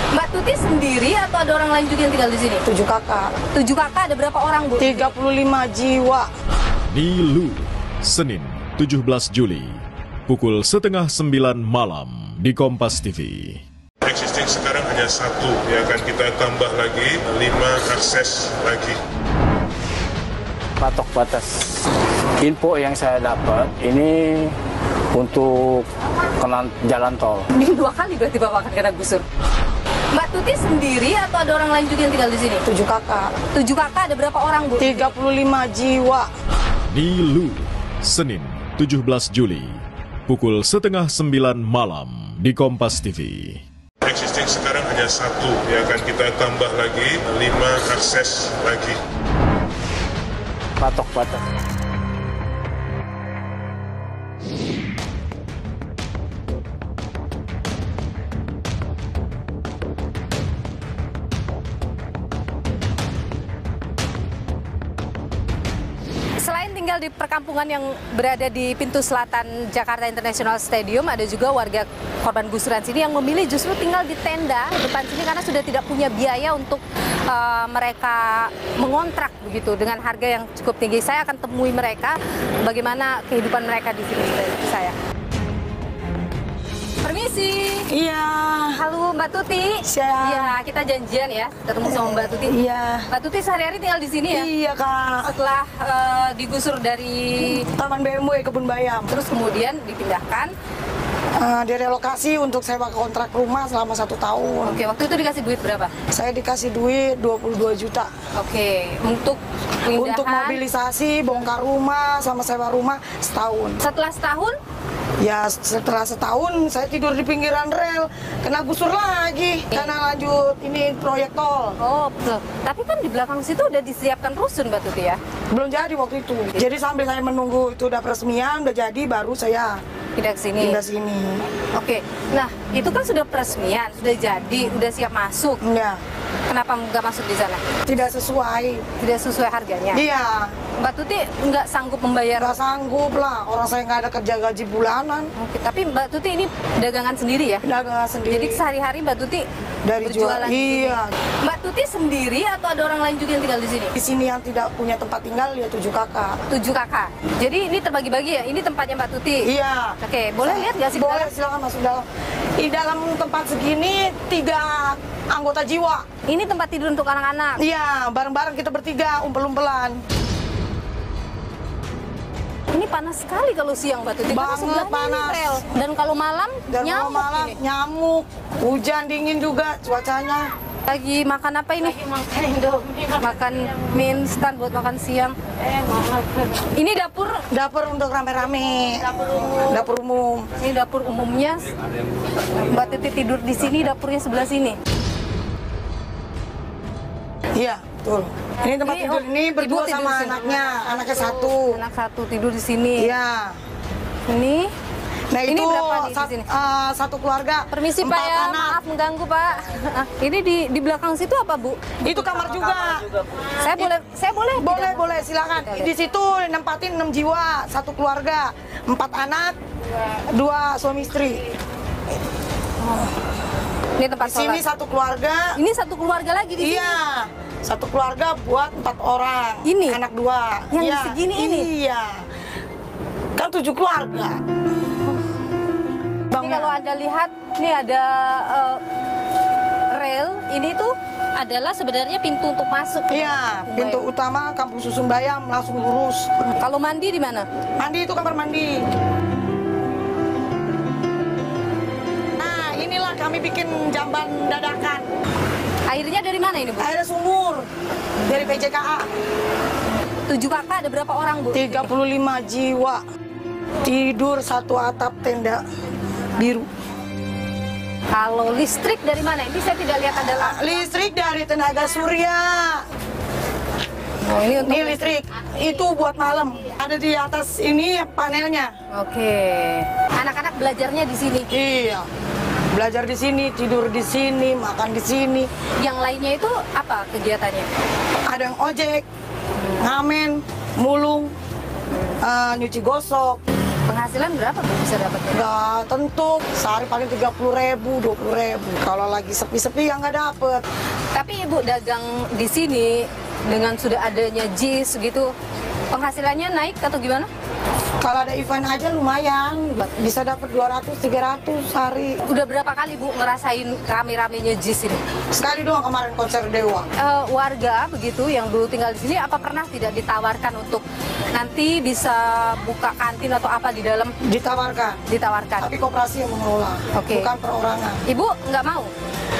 Mbak Tuti sendiri atau ada orang lain juga yang tinggal di sini? 7 kakak. 7 kakak, ada berapa orang, Bu? 35 jiwa. Nilu, Senin 17 Juli, pukul 8:30 malam di Kompas TV. Existing sekarang hanya 1, ya akan kita tambah lagi 5 akses lagi. Patok batas. Info yang saya dapat ini untuk jalan tol. Ini 2 kali berarti Bapak akan kena gusur. Mbak Tuti sendiri atau ada orang lain juga yang tinggal di sini? 7 kakak. 7 kakak, ada berapa orang, Bu? 35 jiwa. Nilu, Senin 17 Juli, pukul 8:30 malam di Kompas TV. Existing sekarang hanya 1, ya akan kita tambah lagi 5 akses lagi. Patok batas. Selain tinggal di perkampungan yang berada di pintu selatan Jakarta International Stadium, ada juga warga korban gusuran sini yang memilih justru tinggal di tenda depan sini karena sudah tidak punya biaya untuk mereka mengontrak begitu dengan harga yang cukup tinggi. Saya akan temui mereka bagaimana kehidupan mereka di sini. Saya permisi. Iya. Halo Mbak Tuti. Iya, kita janjian ya ketemu sama Mbak Tuti. Iya. Mbak Tuti sehari-hari tinggal di sini ya? Iya, Kak. Setelah digusur dari Taman BMW Kebun Bayam, terus kemudian dipindahkan direlokasi untuk sewa kontrak rumah selama 1 tahun. Oke, waktu itu dikasih duit berapa? Saya dikasih duit 22 juta. Oke, untuk pindahan, untuk mobilisasi, bongkar rumah, sama sewa rumah setahun. Setelah setahun? Ya setelah setahun saya tidur di pinggiran rel, kena gusur lagi karena lanjut ini proyek tol. Oh betul. Tapi kan di belakang situ udah disiapkan rusun Mbak Tuti ya? Belum jadi waktu itu. Jadi sambil saya menunggu itu udah peresmian, udah jadi baru saya pindah ke sini. Pindah sini. Oke. Nah itu kan sudah peresmian, sudah jadi, udah siap masuk. Iya. Kenapa nggak masuk di sana? Tidak sesuai. Tidak sesuai harganya? Iya. Mbak Tuti nggak sanggup membayar? Nggak sanggup lah, orang saya nggak ada kerja gaji bulanan. Oke, tapi Mbak Tuti ini dagangan sendiri ya? Dagangan sendiri. Jadi sehari-hari Mbak Tuti dari berjualan? Iya. Mbak Tuti sendiri atau ada orang lain juga yang tinggal di sini? Di sini yang tidak punya tempat tinggal ya 7 kakak. 7 kakak. Jadi ini terbagi-bagi ya? Ini tempatnya Mbak Tuti? Iya. Oke, boleh lihat nggak sih? Boleh, silakan masuk dalam. Di dalam tempat segini 3 anggota jiwa. Ini tempat tidur untuk anak-anak? Iya, bareng-bareng kita bertiga, umpel-umpelan. Ini panas sekali kalau siang Mbak Tuti. Banget panas. Rel. Dan kalau malam nyamuk. Nyamuk. Hujan dingin juga cuacanya. Lagi makan apa ini? Lagi makan Indomie. Makan mie instan buat makan siang. Ini dapur? Dapur untuk rame-rame. Dapur umum. Ini dapur umumnya. Mbak Tuti tidur di sini, dapurnya sebelah sini. Iya, betul. Ini tempat tidur ini berdua sama anaknya. Anaknya 1. Anak 1 tidur di sini. Iya. Ini. Nah ini itu berapa nih di sini? Satu keluarga. Permisi Pak ya, maaf mengganggu Pak. Ini di belakang situ apa Bu? Itu kamar juga. Saya boleh? Boleh, silakan. Di situ nempatin 6 jiwa, 1 keluarga, 4 anak, 2 suami istri. Ini tempat di sini sholat. 1 keluarga. Ini 1 keluarga lagi di sini? Iya. 1 keluarga buat 4 orang. Ini? Anak 2. Yang iya. segini ini? Iya. Kan 7 keluarga. Ini kalau Anda lihat, ini ada rel. Ini tuh adalah sebenarnya pintu untuk masuk. Iya, pintu utama Kampung Susun Bayam, langsung lurus. Kalau mandi di mana? Mandi itu kamar mandi. Nah, inilah kami bikin jamban dadakan. Airnya dari mana ini, Bu? Air sumur dari PJKA. 7 kakak ada berapa orang, Bu? 35 jiwa. Tidur satu atap tenda biru. Kalau listrik dari mana? Ini saya tidak lihat ada lampu. Listrik dari tenaga surya. Oh, ini untuk listrik. Itu buat malam. Ada di atas ini panelnya. Oke. Anak-anak belajarnya di sini? Iya. Belajar di sini, tidur di sini, makan di sini. Yang lainnya itu apa kegiatannya? Ada yang ojek, ngamen, mulung, nyuci gosok. Penghasilan berapa Bu bisa dapatnya? Nggak tentu, sehari paling 30.000, 20.000. Kalau lagi sepi-sepi ya nggak dapet. Tapi Ibu dagang di sini dengan sudah adanya JIS gitu, penghasilannya naik atau gimana? Kalau ada event aja lumayan, bisa dapat 200-300 sehari. Udah berapa kali Bu ngerasain rame-ramenya JIS ini? Sekali doang kemarin konser Dewa. Warga begitu yang dulu tinggal di sini, apa pernah tidak ditawarkan untuk nanti bisa buka kantin atau apa di dalam? Ditawarkan. Ditawarkan. Tapi koperasi yang mengelola, bukan perorangan. Ibu nggak mau?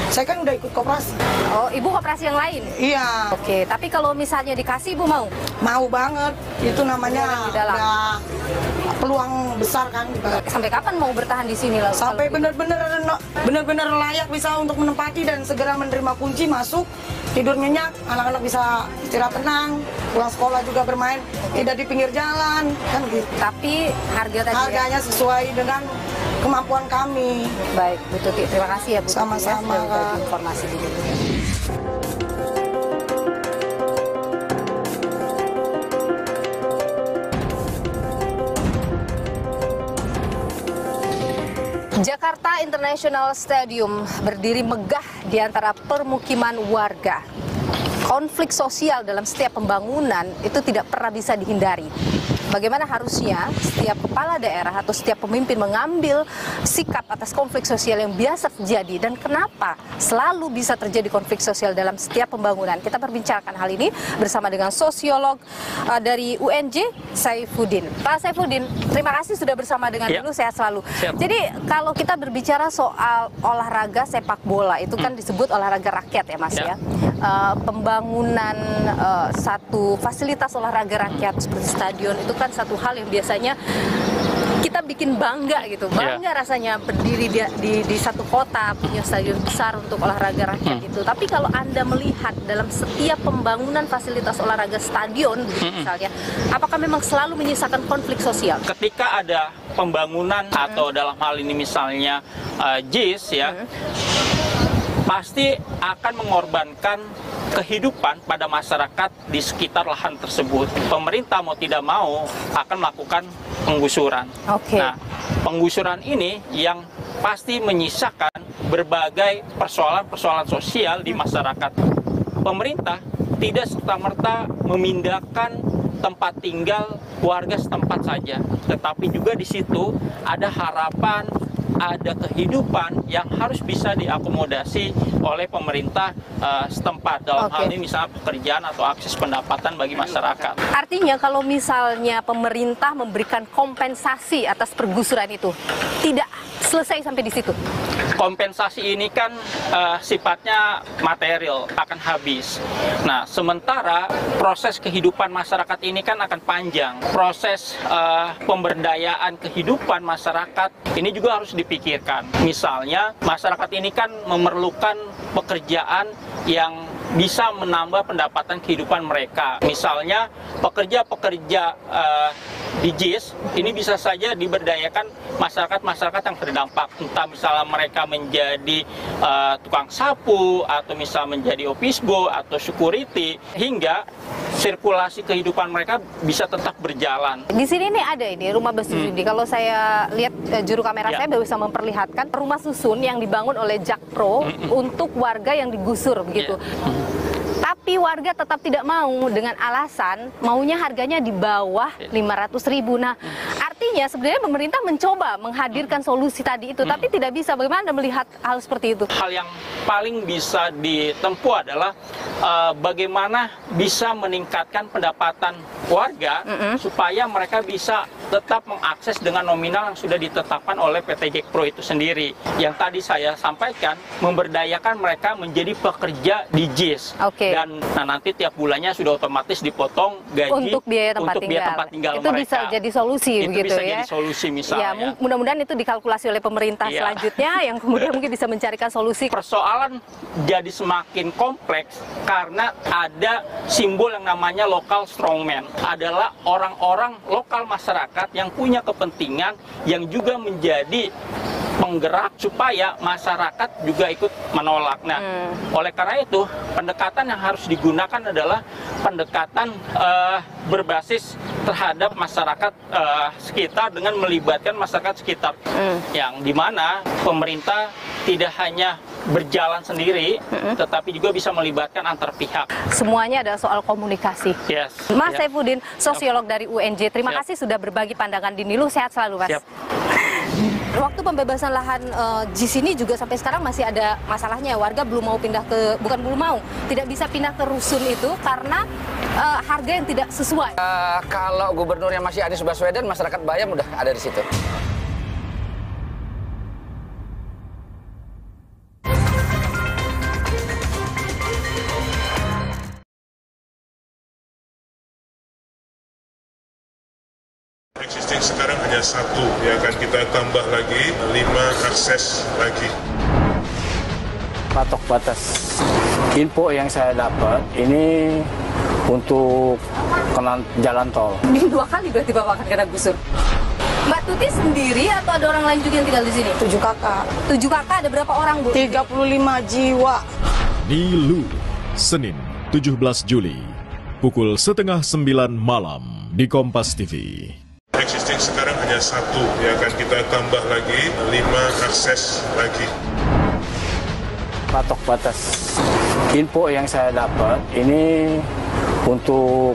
Saya kan udah ikut koperasi. Oh, Ibu koperasi yang lain? Iya. Oke, tapi kalau misalnya dikasih Ibu mau? Mau banget. Itu namanya udah peluang besar kan. Sampai kapan mau bertahan di sini lalu? Sampai benar-benar layak bisa untuk menempati dan segera menerima kunci masuk, tidur nyenyak, anak-anak bisa istirahat tenang, pulang sekolah juga bermain, tidak di pinggir jalan, kan gitu. Tapi harganya sesuai dengan kemampuan kami. Baik, Bu Tuti, terima kasih ya Bu. Sama-sama, Kak. Informasi di sini. Jakarta International Stadium berdiri megah di antara permukiman warga. Konflik sosial dalam setiap pembangunan itu tidak pernah bisa dihindari. Bagaimana harusnya setiap kepala daerah atau setiap pemimpin mengambil sikap atas konflik sosial yang biasa terjadi dan kenapa selalu bisa terjadi konflik sosial dalam setiap pembangunan. Kita perbincangkan hal ini bersama dengan sosiolog dari UNJ, Saifuddin. Pak Saifuddin, terima kasih sudah bersama dengan dulu, sehat selalu. Jadi kalau kita berbicara soal olahraga sepak bola, itu kan disebut olahraga rakyat ya Mas ya. Pembangunan satu fasilitas olahraga rakyat seperti stadion itu kan satu hal yang biasanya kita bikin bangga gitu, bangga rasanya berdiri di satu kota punya stadion besar untuk olahraga rakyat itu. Tapi kalau Anda melihat dalam setiap pembangunan fasilitas olahraga stadion misalnya, apakah memang selalu menyisakan konflik sosial? Ketika ada pembangunan atau dalam hal ini misalnya JIS ya, pasti akan mengorbankan kehidupan pada masyarakat di sekitar lahan tersebut. Pemerintah mau tidak mau akan melakukan penggusuran. Nah, penggusuran ini yang pasti menyisakan berbagai persoalan-persoalan sosial di masyarakat. Pemerintah tidak serta-merta memindahkan tempat tinggal warga setempat saja, tetapi juga di situ ada harapan, ada kehidupan yang harus bisa diakomodasi oleh pemerintah setempat. Dalam hal ini misalnya pekerjaan atau akses pendapatan bagi masyarakat. Artinya kalau misalnya pemerintah memberikan kompensasi atas pergusuran itu, tidak selesai sampai di situ? Kompensasi ini kan sifatnya material, akan habis. Nah, sementara proses kehidupan masyarakat ini kan akan panjang. Proses pemberdayaan kehidupan masyarakat ini juga harus dipikirkan. Misalnya, masyarakat ini kan memerlukan pekerjaan yang bisa menambah pendapatan kehidupan mereka. Misalnya, pekerja-pekerja di JIS ini bisa saja diberdayakan masyarakat-masyarakat yang terdampak. Entah misalnya mereka menjadi tukang sapu, atau misalnya menjadi ofisbo, atau security, hingga sirkulasi kehidupan mereka bisa tetap berjalan. Di sini nih ada ini rumah bersusun. Kalau saya lihat juru kamera saya bisa memperlihatkan rumah susun yang dibangun oleh Jakpro untuk warga yang digusur begitu. Tapi warga tetap tidak mau dengan alasan maunya harganya di bawah 500.000. Nah, artinya sebenarnya pemerintah mencoba menghadirkan solusi tadi itu, tapi tidak bisa. Bagaimana Anda melihat hal seperti itu? Hal yang paling bisa ditempuh adalah bagaimana bisa meningkatkan pendapatan warga supaya mereka bisa tetap mengakses dengan nominal yang sudah ditetapkan oleh PT Jakpro itu sendiri. Yang tadi saya sampaikan, memberdayakan mereka menjadi pekerja di JIS. Dan nanti tiap bulannya sudah otomatis dipotong gaji untuk biaya tempat tinggal itu mereka. Bisa jadi solusi itu begitu bisa ya. Jadi solusi misalnya. Ya, mudah-mudahan itu dikalkulasi oleh pemerintah selanjutnya yang kemudian mungkin bisa mencarikan solusi. Persoalan jadi semakin kompleks karena ada simbol yang namanya local strongman. Adalah orang-orang lokal masyarakat yang punya kepentingan yang juga menjadi penggerak supaya masyarakat juga ikut menolak. Nah, oleh karena itu pendekatan yang harus digunakan adalah pendekatan berbasis terhadap masyarakat sekitar dengan melibatkan masyarakat sekitar, yang dimana pemerintah tidak hanya berjalan sendiri, tetapi juga bisa melibatkan antar pihak. Semuanya adalah soal komunikasi. Mas Saifuddin, sosiolog dari UNJ, terima kasih sudah berbagi pandangan di Niluh. Sehat selalu, Mas. Waktu pembebasan lahan JIS ini juga sampai sekarang masih ada masalahnya. Warga belum mau pindah ke, bukan belum mau, tidak bisa pindah ke rusun itu karena harga yang tidak sesuai. Kalau gubernurnya masih Anies Baswedan, masyarakat Bayam udah ada di situ. Existing sekarang hanya 1, ya akan kita tambah lagi 5 akses lagi. Patok batas. Info yang saya dapat ini untuk jalan tol. Ini 2 kali berarti Bapak akan kena gusur. Mbak Tuti sendiri atau ada orang lain juga yang tinggal di sini? 7 kakak. 7 kakak, ada berapa orang, Bu? 35 jiwa. Niluh, Senin 17 Juli, pukul 8:30 malam di Kompas TV. Existing sekarang hanya 1, ya akan kita tambah lagi 5 akses lagi. Patok batas. Info yang saya dapat ini untuk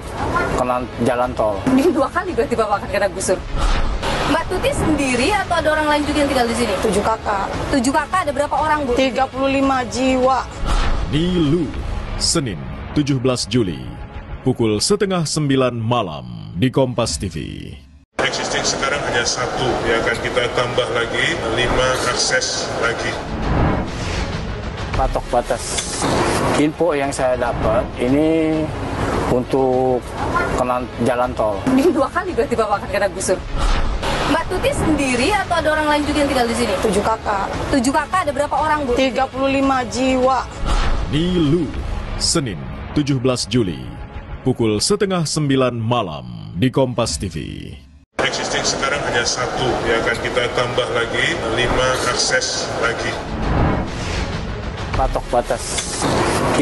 jalan tol. Ini 2 kali berarti Bapak akan kena gusur. Mbak Tuti sendiri atau ada orang lain juga yang tinggal di sini? 7 kakak. 7 kakak, ada berapa orang, Bu? 35 jiwa. Niluh, Senin 17 Juli, pukul 8:30 malam di Kompas TV. Existing sekarang hanya 1, ya akan kita tambah lagi 5 akses lagi. Patok batas. Info yang saya dapat ini untuk jalan tol. Ini 2 kali berarti Bapak akan kena gusur. Mbak Tuti sendiri atau ada orang lain juga yang tinggal di sini? 7 kakak. 7 kakak, ada berapa orang, Bu? 35 jiwa. Niluh, Senin 17 Juli, pukul 8:30 malam di Kompas TV. Existing sekarang hanya 1, ya akan kita tambah lagi 5 akses lagi. Patok batas.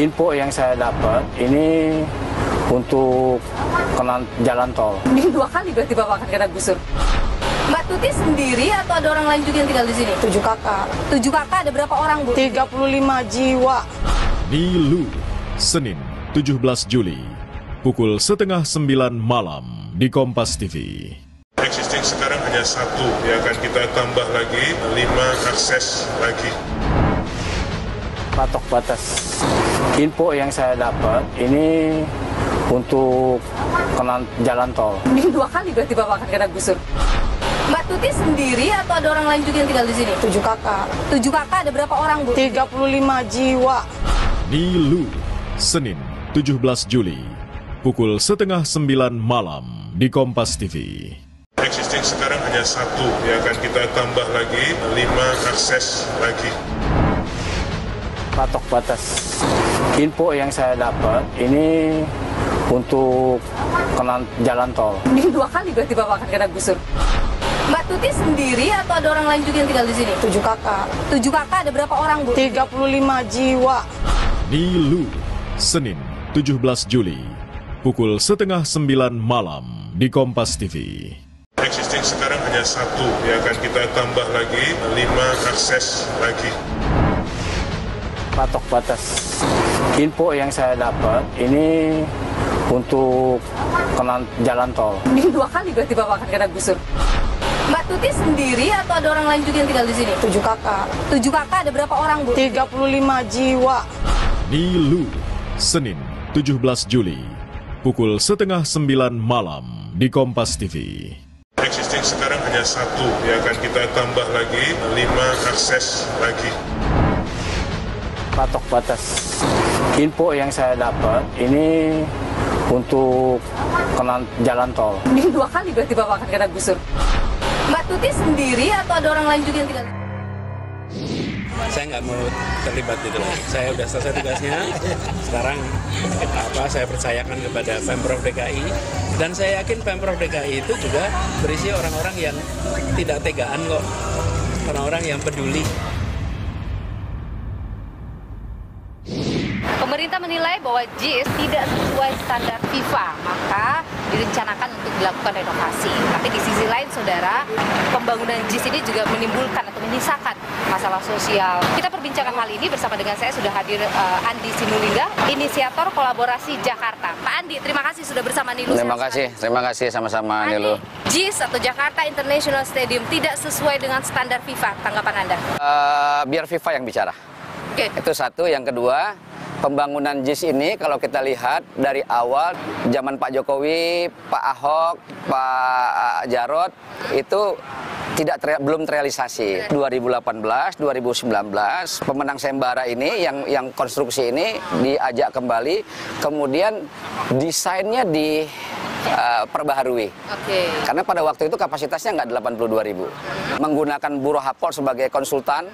Info yang saya dapat ini untuk jalan tol. Ini 2 kali berarti Bapak akan kena gusur. Mbak Tuti sendiri atau ada orang lain juga yang tinggal di sini? 7 kakak. 7 kakak, ada berapa orang, Bu? 35 jiwa. Niluh, Senin 17 Juli, pukul 8:30 malam di Kompas TV. Existing sekarang hanya 1, ya akan kita tambah lagi 5 akses lagi. Patok batas. Info yang saya dapat ini untuk jalan tol. Ini 2 kali berarti Bapak akan kena gusur. Mbak Tuti sendiri atau ada orang lain juga yang tinggal di sini? 7 kakak. 7 kakak, ada berapa orang, Bu? 35 jiwa. Niluh, Senin 17 Juli, pukul 8:30 malam di Kompas TV. Existing sekarang hanya 1, ya akan kita tambah lagi 5 akses lagi. Patok batas. Info yang saya dapat ini untuk jalan tol. Ini 2 kali berarti Bapak akan kena gusur. Mbak Tuti sendiri atau ada orang lain juga yang tinggal di sini? 7 kakak. 7 kakak, ada berapa orang, Bu? 35 jiwa. Niluh, Senin 17 Juli, pukul 8:30 malam di Kompas TV. Existing sekarang hanya 1, ya akan kita tambah lagi 5 akses lagi. Patok batas. Info yang saya dapat ini untuk jalan tol. Ini 2 kali berarti Bapak akan kena gusur. Mbak Tuti sendiri atau ada orang lain juga yang tinggal di sini? 7 kakak. 7 kakak, ada berapa orang, Bu? 35 jiwa. Niluh, Senin 17 Juli, pukul 8:30 malam di Kompas TV. existing sekarang hanya 1, ya akan kita tambah lagi 5 akses lagi. Patok batas info yang saya dapat ini untuk jalan tol. Ini 2 kali berarti Bapak akan kena gusur. Mbak Tuti sendiri atau ada orang lain juga yang tidak? Saya nggak mau terlibat gitu loh. Saya udah selesai tugasnya. Sekarang saya percayakan kepada Pemprov DKI, dan saya yakin Pemprov DKI itu juga berisi orang-orang yang tidak tegaan kok, orang-orang yang peduli. Pemerintah menilai bahwa JIS tidak sesuai standar FIFA, maka direncanakan untuk dilakukan renovasi. Tapi di sisi lain, saudara, pembangunan JIS ini juga menimbulkan atau menyisakan masalah sosial. Kita perbincangkan hal ini bersama dengan saya sudah hadir Andi Sinulinga, inisiator kolaborasi Jakarta. Pak Andi, terima kasih sudah bersama Nilu. Terima kasih sama-sama Nilu. JIS atau Jakarta International Stadium tidak sesuai dengan standar FIFA, tanggapan Anda? Biar FIFA yang bicara. Oke. Itu satu. Yang kedua, pembangunan JIS ini kalau kita lihat dari awal zaman Pak Jokowi, Pak Ahok, Pak Jarot itu belum terrealisasi. 2018, 2019 pemenang Sembara ini yang konstruksi ini diajak kembali, kemudian desainnya perbaharui. Karena pada waktu itu kapasitasnya nggak 82.000. Menggunakan Bureau Hapol sebagai konsultan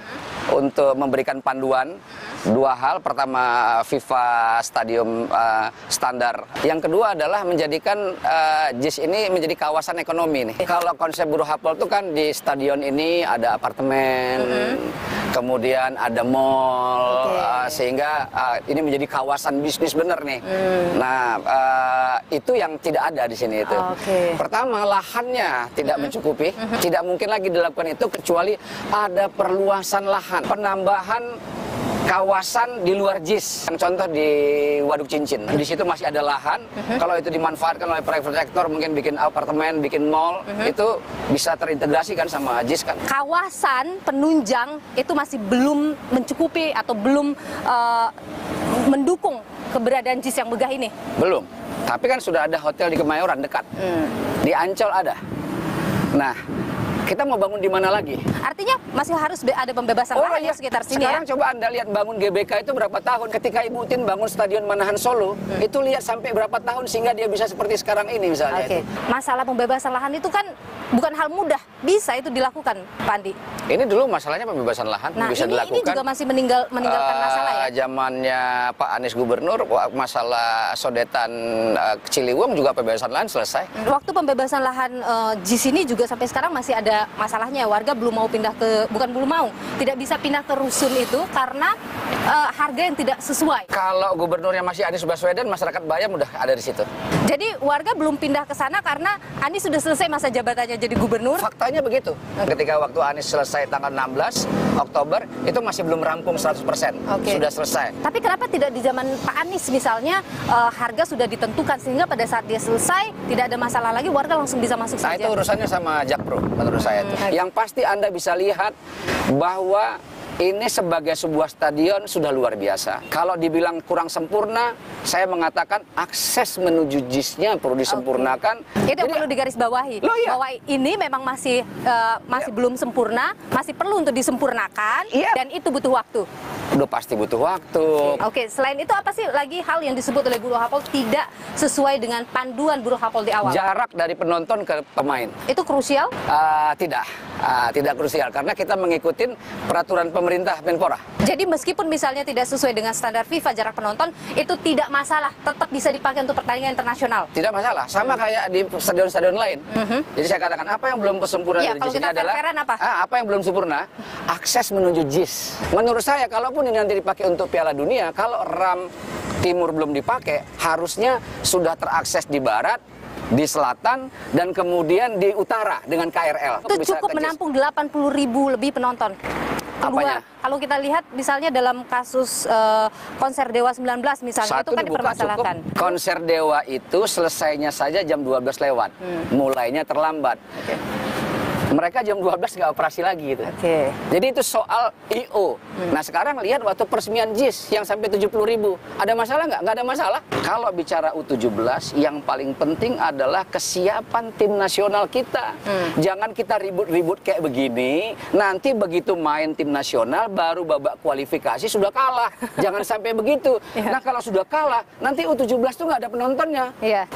untuk memberikan panduan 2 hal. Pertama, FIFA Stadium standar. Yang kedua adalah menjadikan JIS ini menjadi kawasan ekonomi nih. Kalau konsep Bureau Hapol itu kan di stadion ini ada apartemen, kemudian ada mall, sehingga ini menjadi kawasan bisnis bener nih. Nah, itu yang tidak ada di sini itu. Pertama, lahannya tidak mencukupi, tidak mungkin lagi dilakukan itu kecuali ada perluasan lahan, penambahan kawasan di luar JIS. Contoh di Waduk Cincin, di situ masih ada lahan. Kalau itu dimanfaatkan oleh private sector, mungkin bikin apartemen, bikin mall, itu bisa terintegrasi kan sama JIS kan. Kawasan penunjang itu masih belum mencukupi atau belum mendukung keberadaan JIS yang megah ini? Belum. Tapi kan sudah ada hotel di Kemayoran dekat. Di Ancol ada. Nah, kita mau bangun di mana lagi? Artinya masih harus ada pembebasan lahan ya sekitar sini. Sekarang coba Anda lihat bangun GBK itu berapa tahun. Ketika Ibu Tin bangun Stadion Manahan Solo, itu lihat sampai berapa tahun sehingga dia bisa seperti sekarang ini misalnya. Itu. Masalah pembebasan lahan itu kan bukan hal mudah. Bisa itu dilakukan, Pak Andi? Ini dulu masalahnya pembebasan lahan bisa dilakukan. Ini juga masih meninggalkan masalah ya? Zamannya Pak Anies Gubernur, masalah sodetan Ciliwung juga pembebasan lahan selesai. Waktu pembebasan lahan JIS ini juga sampai sekarang masih ada masalahnya. Warga belum mau pindah tidak bisa pindah ke rusun itu karena harga yang tidak sesuai. Kalau gubernurnya masih Anies Baswedan, masyarakat Bayam udah ada di situ. Jadi warga belum pindah ke sana karena Anies sudah selesai masa jabatannya jadi gubernur? Faktanya begitu. Ketika waktu Anies selesai tanggal 16 Oktober, itu masih belum rampung 100%. Sudah selesai. Tapi kenapa tidak di zaman Pak Anies misalnya harga sudah ditentukan sehingga pada saat dia selesai tidak ada masalah lagi, warga langsung bisa masuk saja? Nah, itu urusannya sama Jakpro menurut saya. Yang pasti Anda bisa lihat bahwa ini sebagai sebuah stadion sudah luar biasa. Kalau dibilang kurang sempurna, saya mengatakan akses menuju JIS-nya perlu disempurnakan. Itu perlu digarisbawahi. Bahwa ini memang masih belum sempurna, masih perlu untuk disempurnakan, dan itu butuh waktu. Udah pasti butuh waktu. Oke, selain itu apa sih lagi hal yang disebut oleh Bureau Hapol tidak sesuai dengan panduan Bureau Hapol di awal? Jarak dari penonton ke pemain. Itu krusial? Tidak krusial karena kita mengikuti peraturan pemerintah Menpora. Jadi meskipun misalnya tidak sesuai dengan standar FIFA jarak penonton, itu tidak masalah, tetap bisa dipakai untuk pertandingan internasional? Tidak masalah, sama kayak di stadion-stadion lain. Jadi saya katakan apa yang belum sempurna dari JIS ini adalah apa yang belum sempurna? Akses menuju JIS. Menurut saya, kalaupun ini nanti dipakai untuk Piala Dunia, kalau RAM Timur belum dipakai, harusnya sudah terakses di barat, di selatan, dan kemudian di utara dengan KRL. Itu cukup menampung 80.000 lebih penonton. Kedua, kalau kita lihat misalnya dalam kasus konser Dewa 19 misalnya, itu kan dipermasalahkan. Konser Dewa itu selesainya saja jam 12 lewat, mulainya terlambat. Mereka jam 12 nggak operasi lagi gitu. Jadi itu soal I.O. Nah sekarang lihat waktu peresmian JIS yang sampai 70.000. Ada masalah nggak? Nggak ada masalah. Kalau bicara U17, yang paling penting adalah kesiapan tim nasional kita. Jangan kita ribut-ribut kayak begini. Nanti begitu main tim nasional, baru babak kualifikasi sudah kalah. Jangan sampai begitu. Nah kalau sudah kalah, nanti U17 tuh nggak ada penontonnya.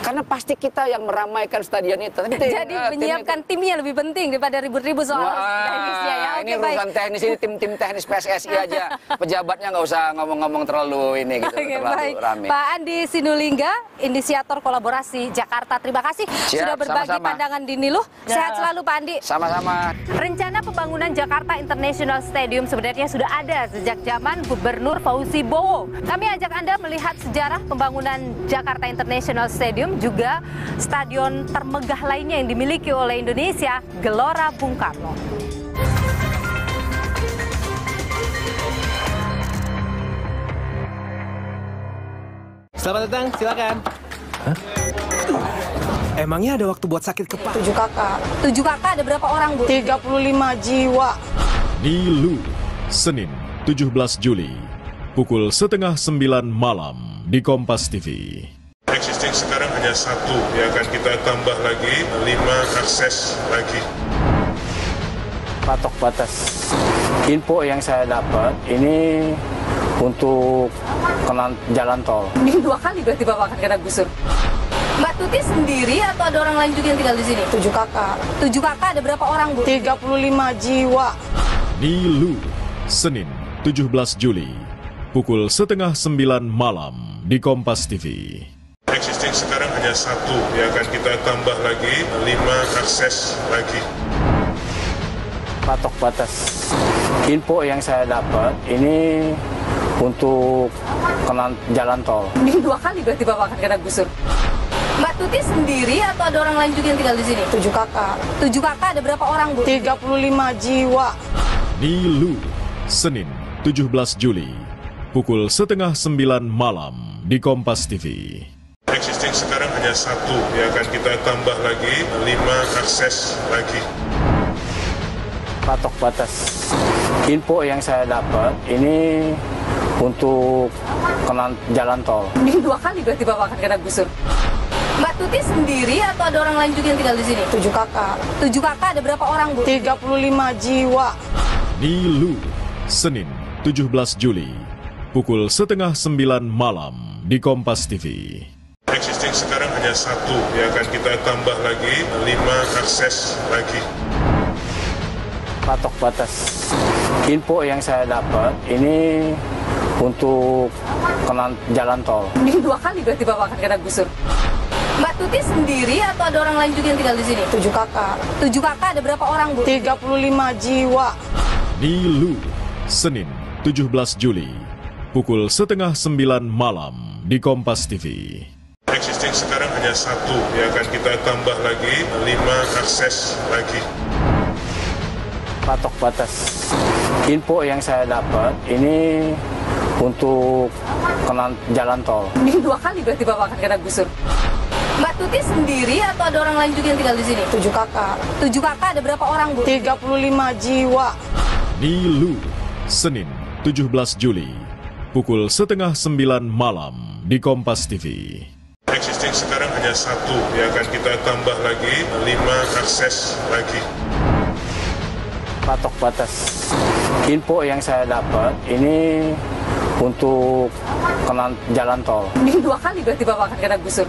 Karena pasti kita yang meramaikan stadion itu. Jadi menyiapkan timnya lebih penting daripada ribut-ribut soal teknisnya ya. Ini urusan teknis, ini tim teknis PSSI aja. Pejabatnya nggak usah ngomong-ngomong terlalu ini gitu, terlalu rame. Pak Andi Sinulinga, inisiator kolaborasi Jakarta, terima kasih sudah berbagi pandangan di Niluh. Sehat selalu Pak Andi. Sama-sama. Rencana pembangunan Jakarta International Stadium sebenarnya sudah ada sejak zaman Gubernur Fauzi Bowo. Kami ajak Anda melihat sejarah pembangunan Jakarta International Stadium, juga stadion termegah lainnya yang dimiliki oleh Indonesia, Gelora Bung Karno. Selamat datang, silakan. Emangnya ada waktu buat sakit kepala? 7 kakak. 7 kakak ada berapa orang, Bu? 35 jiwa. Niluh, Senin 17 Juli, pukul 8:30 malam di Kompas TV. Existing sekarang hanya 1, ya akan kita tambah lagi 5 akses lagi. Patok batas. Info yang saya dapat ini untuk jalan tol. Ini 2 kali berarti Bapak akan kena gusur. Mbak Tuti sendiri atau ada orang lain juga yang tinggal di sini? 7 kakak. 7 kakak ada berapa orang, Bu? 35 jiwa. Niluh, Senin 17 Juli, pukul 8:30 malam di Kompas TV. Existing sekarang hanya 1, ya akan kita tambah lagi 5 akses lagi. Patok batas. Info yang saya dapat ini untuk jalan tol. Ini 2 kali berarti Bapak akan kena gusur. Mbak Tuti sendiri atau ada orang lain juga yang tinggal di sini? 7 kakak. 7 kakak ada berapa orang, Bu? 35 jiwa. Niluh, Senin 17 Juli, pukul 8:30 malam di Kompas TV. Existing sekarang hanya 1, ya akan kita tambah lagi 5 akses lagi. Patok batas. Info yang saya dapat ini untuk jalan tol. Ini 2 kali berarti Bapak akan kena gusur. Mbak Tuti sendiri atau ada orang lain juga yang tinggal di sini? 7 kakak. 7 kakak ada berapa orang, Bu? 35 jiwa. Niluh, Senin 17 Juli, pukul 8:30 malam di Kompas TV. Existing sekarang hanya 1, ya akan kita tambah lagi 5 akses lagi. Patok batas. Info yang saya dapat ini untuk jalan tol. Ini 2 kali berarti Bapak akan kena gusur. Mbak Tuti sendiri atau ada orang lain juga yang tinggal di sini? 7 kakak. 7 kakak ada berapa orang, Bu? 35 jiwa. Niluh, Senin 17 Juli, pukul 8:30 malam di Kompas TV. Existing sekarang hanya 1, ya akan kita tambah lagi 5 akses lagi. Patok batas. Info yang saya dapat ini untuk jalan tol. Ini 2 kali berarti Bapak akan kena gusur. Mbak Tuti sendiri atau ada orang lain juga yang tinggal di sini? 7 kakak. 7 kakak ada berapa orang, Bu? 35 jiwa. Niluh, Senin 17 Juli, pukul 8:30 malam di Kompas TV. Existing sekarang hanya 1, ya akan kita tambah lagi 5 akses lagi. Patok batas. Info yang saya dapat ini untuk jalan tol. Ini 2 kali berarti Bapak akan kena gusur.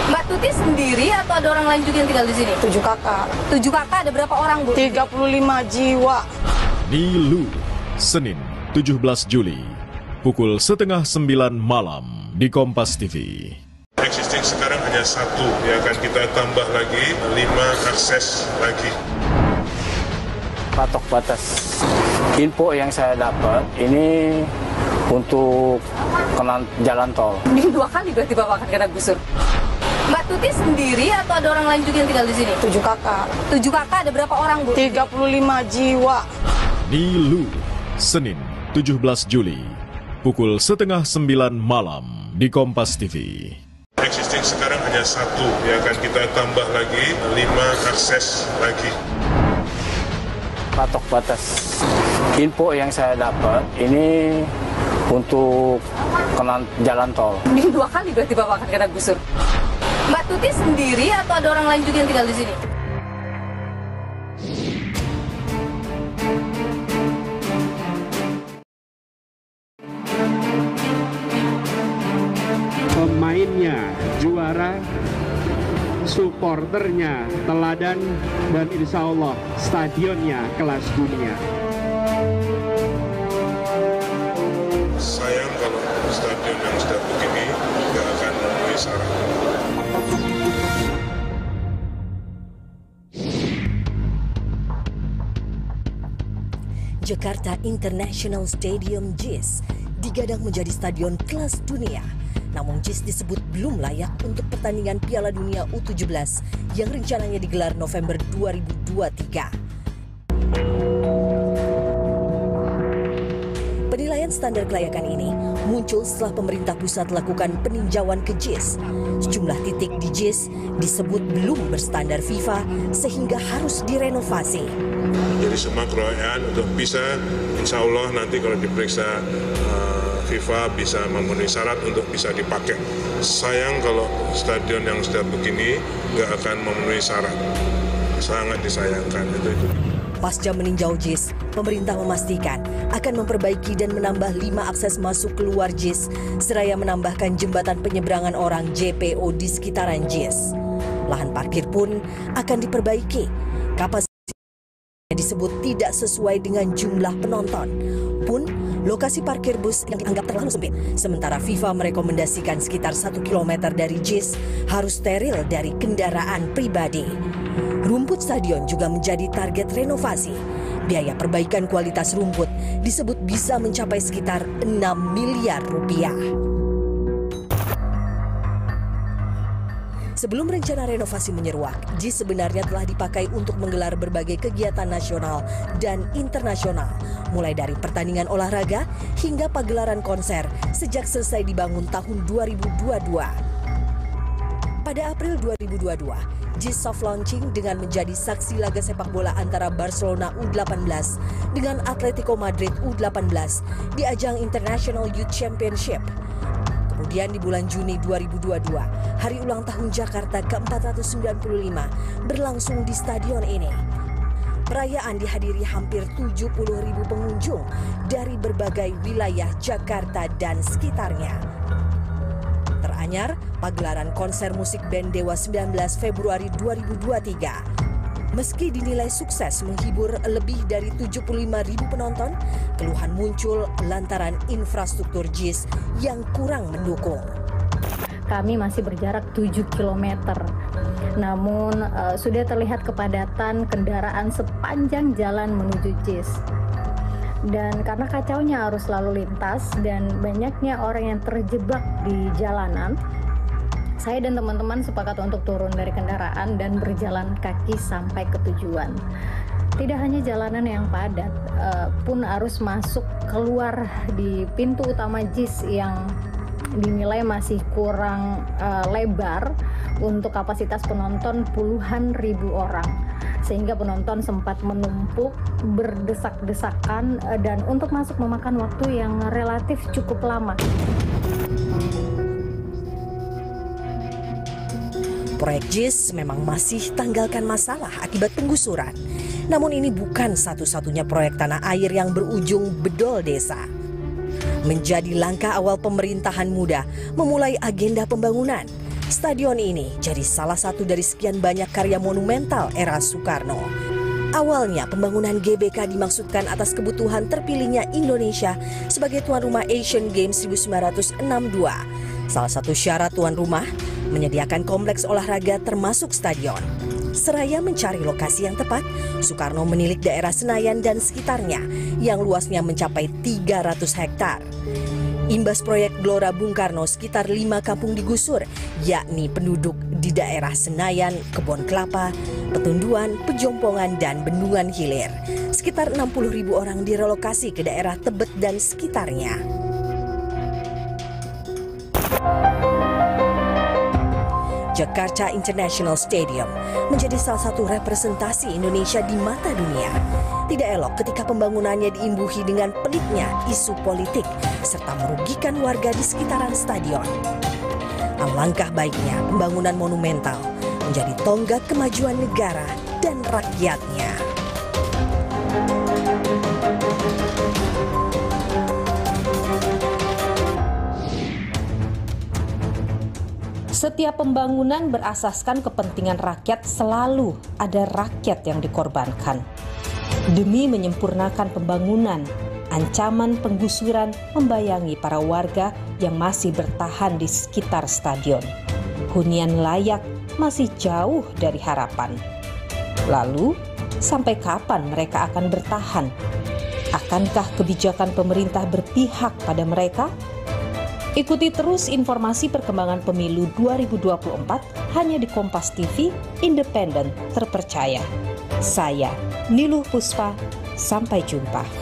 Mbak Tuti sendiri atau ada orang lain juga yang tinggal di sini? 7 kakak. 7 kakak ada berapa orang, Bu? 35 jiwa. Niluh, Senin 17 Juli, pukul 8:30 malam di Kompas TV. Existing sekarang hanya 1, ya akan kita tambah lagi 5 akses lagi. Patok batas. Info yang saya dapat ini untuk jalan tol. Ini 2 kali berarti Bapak akan kena gusur. Mbak Tuti sendiri atau ada orang lain juga yang tinggal di sini? 7 kakak. 7 kakak ada berapa orang, Bu? 35 jiwa. Niluh, Senin 17 Juli, pukul 8:30 malam di Kompas TV. Existing sekarang hanya 1, ya akan kita tambah lagi 5 akses lagi. patok batas. Info yang saya dapat ini untuk jalan tol. Ini 2 kali berarti Bapak akan kena gusur. Mbak Tuti sendiri atau ada orang lain juga yang tinggal di sini? Pemainnya juara, supporternya teladan, dan insya Allah stadionnya kelas dunia. Sayang kalau stadion yang sudah begini nggak akan memenuhi syarat. Jakarta International Stadium JIS digadang menjadi stadion kelas dunia. Namun JIS disebut belum layak untuk pertandingan Piala Dunia U17 yang rencananya digelar November 2023. Penilaian standar kelayakan ini muncul setelah pemerintah pusat lakukan peninjauan ke JIS. Sejumlah titik di JIS disebut belum berstandar FIFA sehingga harus direnovasi. Jadi semua keroyokan untuk bisa, insya Allah nanti kalau diperiksa FIFA bisa memenuhi syarat untuk bisa dipakai. Sayang kalau stadion yang sudah begini nggak akan memenuhi syarat. Sangat disayangkan itu. Pasca meninjau JIS, pemerintah memastikan akan memperbaiki dan menambah 5 akses masuk keluar JIS, seraya menambahkan jembatan penyeberangan orang JPO di sekitaran JIS. Lahan parkir pun akan diperbaiki. Kapasitas disebut tidak sesuai dengan jumlah penonton. Pun, lokasi parkir bus yang dianggap terlalu sempit. Sementara FIFA merekomendasikan sekitar 1 km dari JIS harus steril dari kendaraan pribadi. Rumput stadion juga menjadi target renovasi. Biaya perbaikan kualitas rumput disebut bisa mencapai sekitar 6 miliar rupiah. Sebelum rencana renovasi menyeruak, JIS sebenarnya telah dipakai untuk menggelar berbagai kegiatan nasional dan internasional, mulai dari pertandingan olahraga hingga pagelaran konser sejak selesai dibangun tahun 2022. Pada April 2022, JIS soft launching dengan menjadi saksi laga sepak bola antara Barcelona U18 dengan Atletico Madrid U18 di ajang International Youth Championship. Kemudian di bulan Juni 2022, hari ulang tahun Jakarta ke-495 berlangsung di stadion ini. Perayaan dihadiri hampir 70.000 pengunjung dari berbagai wilayah Jakarta dan sekitarnya. Teranyar, pagelaran konser musik band Dewa 19 Februari 2023. Meski dinilai sukses menghibur lebih dari 75.000 penonton, keluhan muncul lantaran infrastruktur JIS yang kurang mendukung. Kami masih berjarak 7 km, namun sudah terlihat kepadatan kendaraan sepanjang jalan menuju JIS. Dan karena kacaunya arus lalu lintas dan banyaknya orang yang terjebak di jalanan, saya dan teman-teman sepakat untuk turun dari kendaraan dan berjalan kaki sampai ke tujuan. Tidak hanya jalanan yang padat, pun arus masuk keluar di pintu utama JIS yang dinilai masih kurang lebar untuk kapasitas penonton puluhan ribu orang. Sehingga penonton sempat menumpuk, berdesak-desakan, dan untuk masuk memakan waktu yang relatif cukup lama. Proyek JIS memang masih tanggalkan masalah akibat penggusuran. Namun ini bukan satu-satunya proyek tanah air yang berujung bedol desa. Menjadi langkah awal pemerintahan muda memulai agenda pembangunan. Stadion ini jadi salah satu dari sekian banyak karya monumental era Soekarno. Awalnya pembangunan GBK dimaksudkan atas kebutuhan terpilihnya Indonesia sebagai tuan rumah Asian Games 1962. Salah satu syarat tuan rumah menyediakan kompleks olahraga termasuk stadion. Seraya mencari lokasi yang tepat, Soekarno menilik daerah Senayan dan sekitarnya yang luasnya mencapai 300 hektar. Imbas proyek Gelora Bung Karno, sekitar 5 kampung digusur, yakni penduduk di daerah Senayan, Kebon Kelapa, Petunduan, Pejompongan, dan Bendungan Hilir. Sekitar 60.000 orang direlokasi ke daerah Tebet dan sekitarnya. Jakarta International Stadium menjadi salah satu representasi Indonesia di mata dunia. Tidak elok ketika pembangunannya diimbuhi dengan peliknya isu politik serta merugikan warga di sekitaran stadion. Alangkah baiknya pembangunan monumental menjadi tonggak kemajuan negara dan rakyatnya. Setiap pembangunan berasaskan kepentingan rakyat, selalu ada rakyat yang dikorbankan. Demi menyempurnakan pembangunan, ancaman penggusuran membayangi para warga yang masih bertahan di sekitar stadion. Hunian layak masih jauh dari harapan. Lalu, sampai kapan mereka akan bertahan? Akankah kebijakan pemerintah berpihak pada mereka? Ikuti terus informasi perkembangan pemilu 2024 hanya di Kompas TV, independen, terpercaya. Saya, Niluh Puspa, sampai jumpa.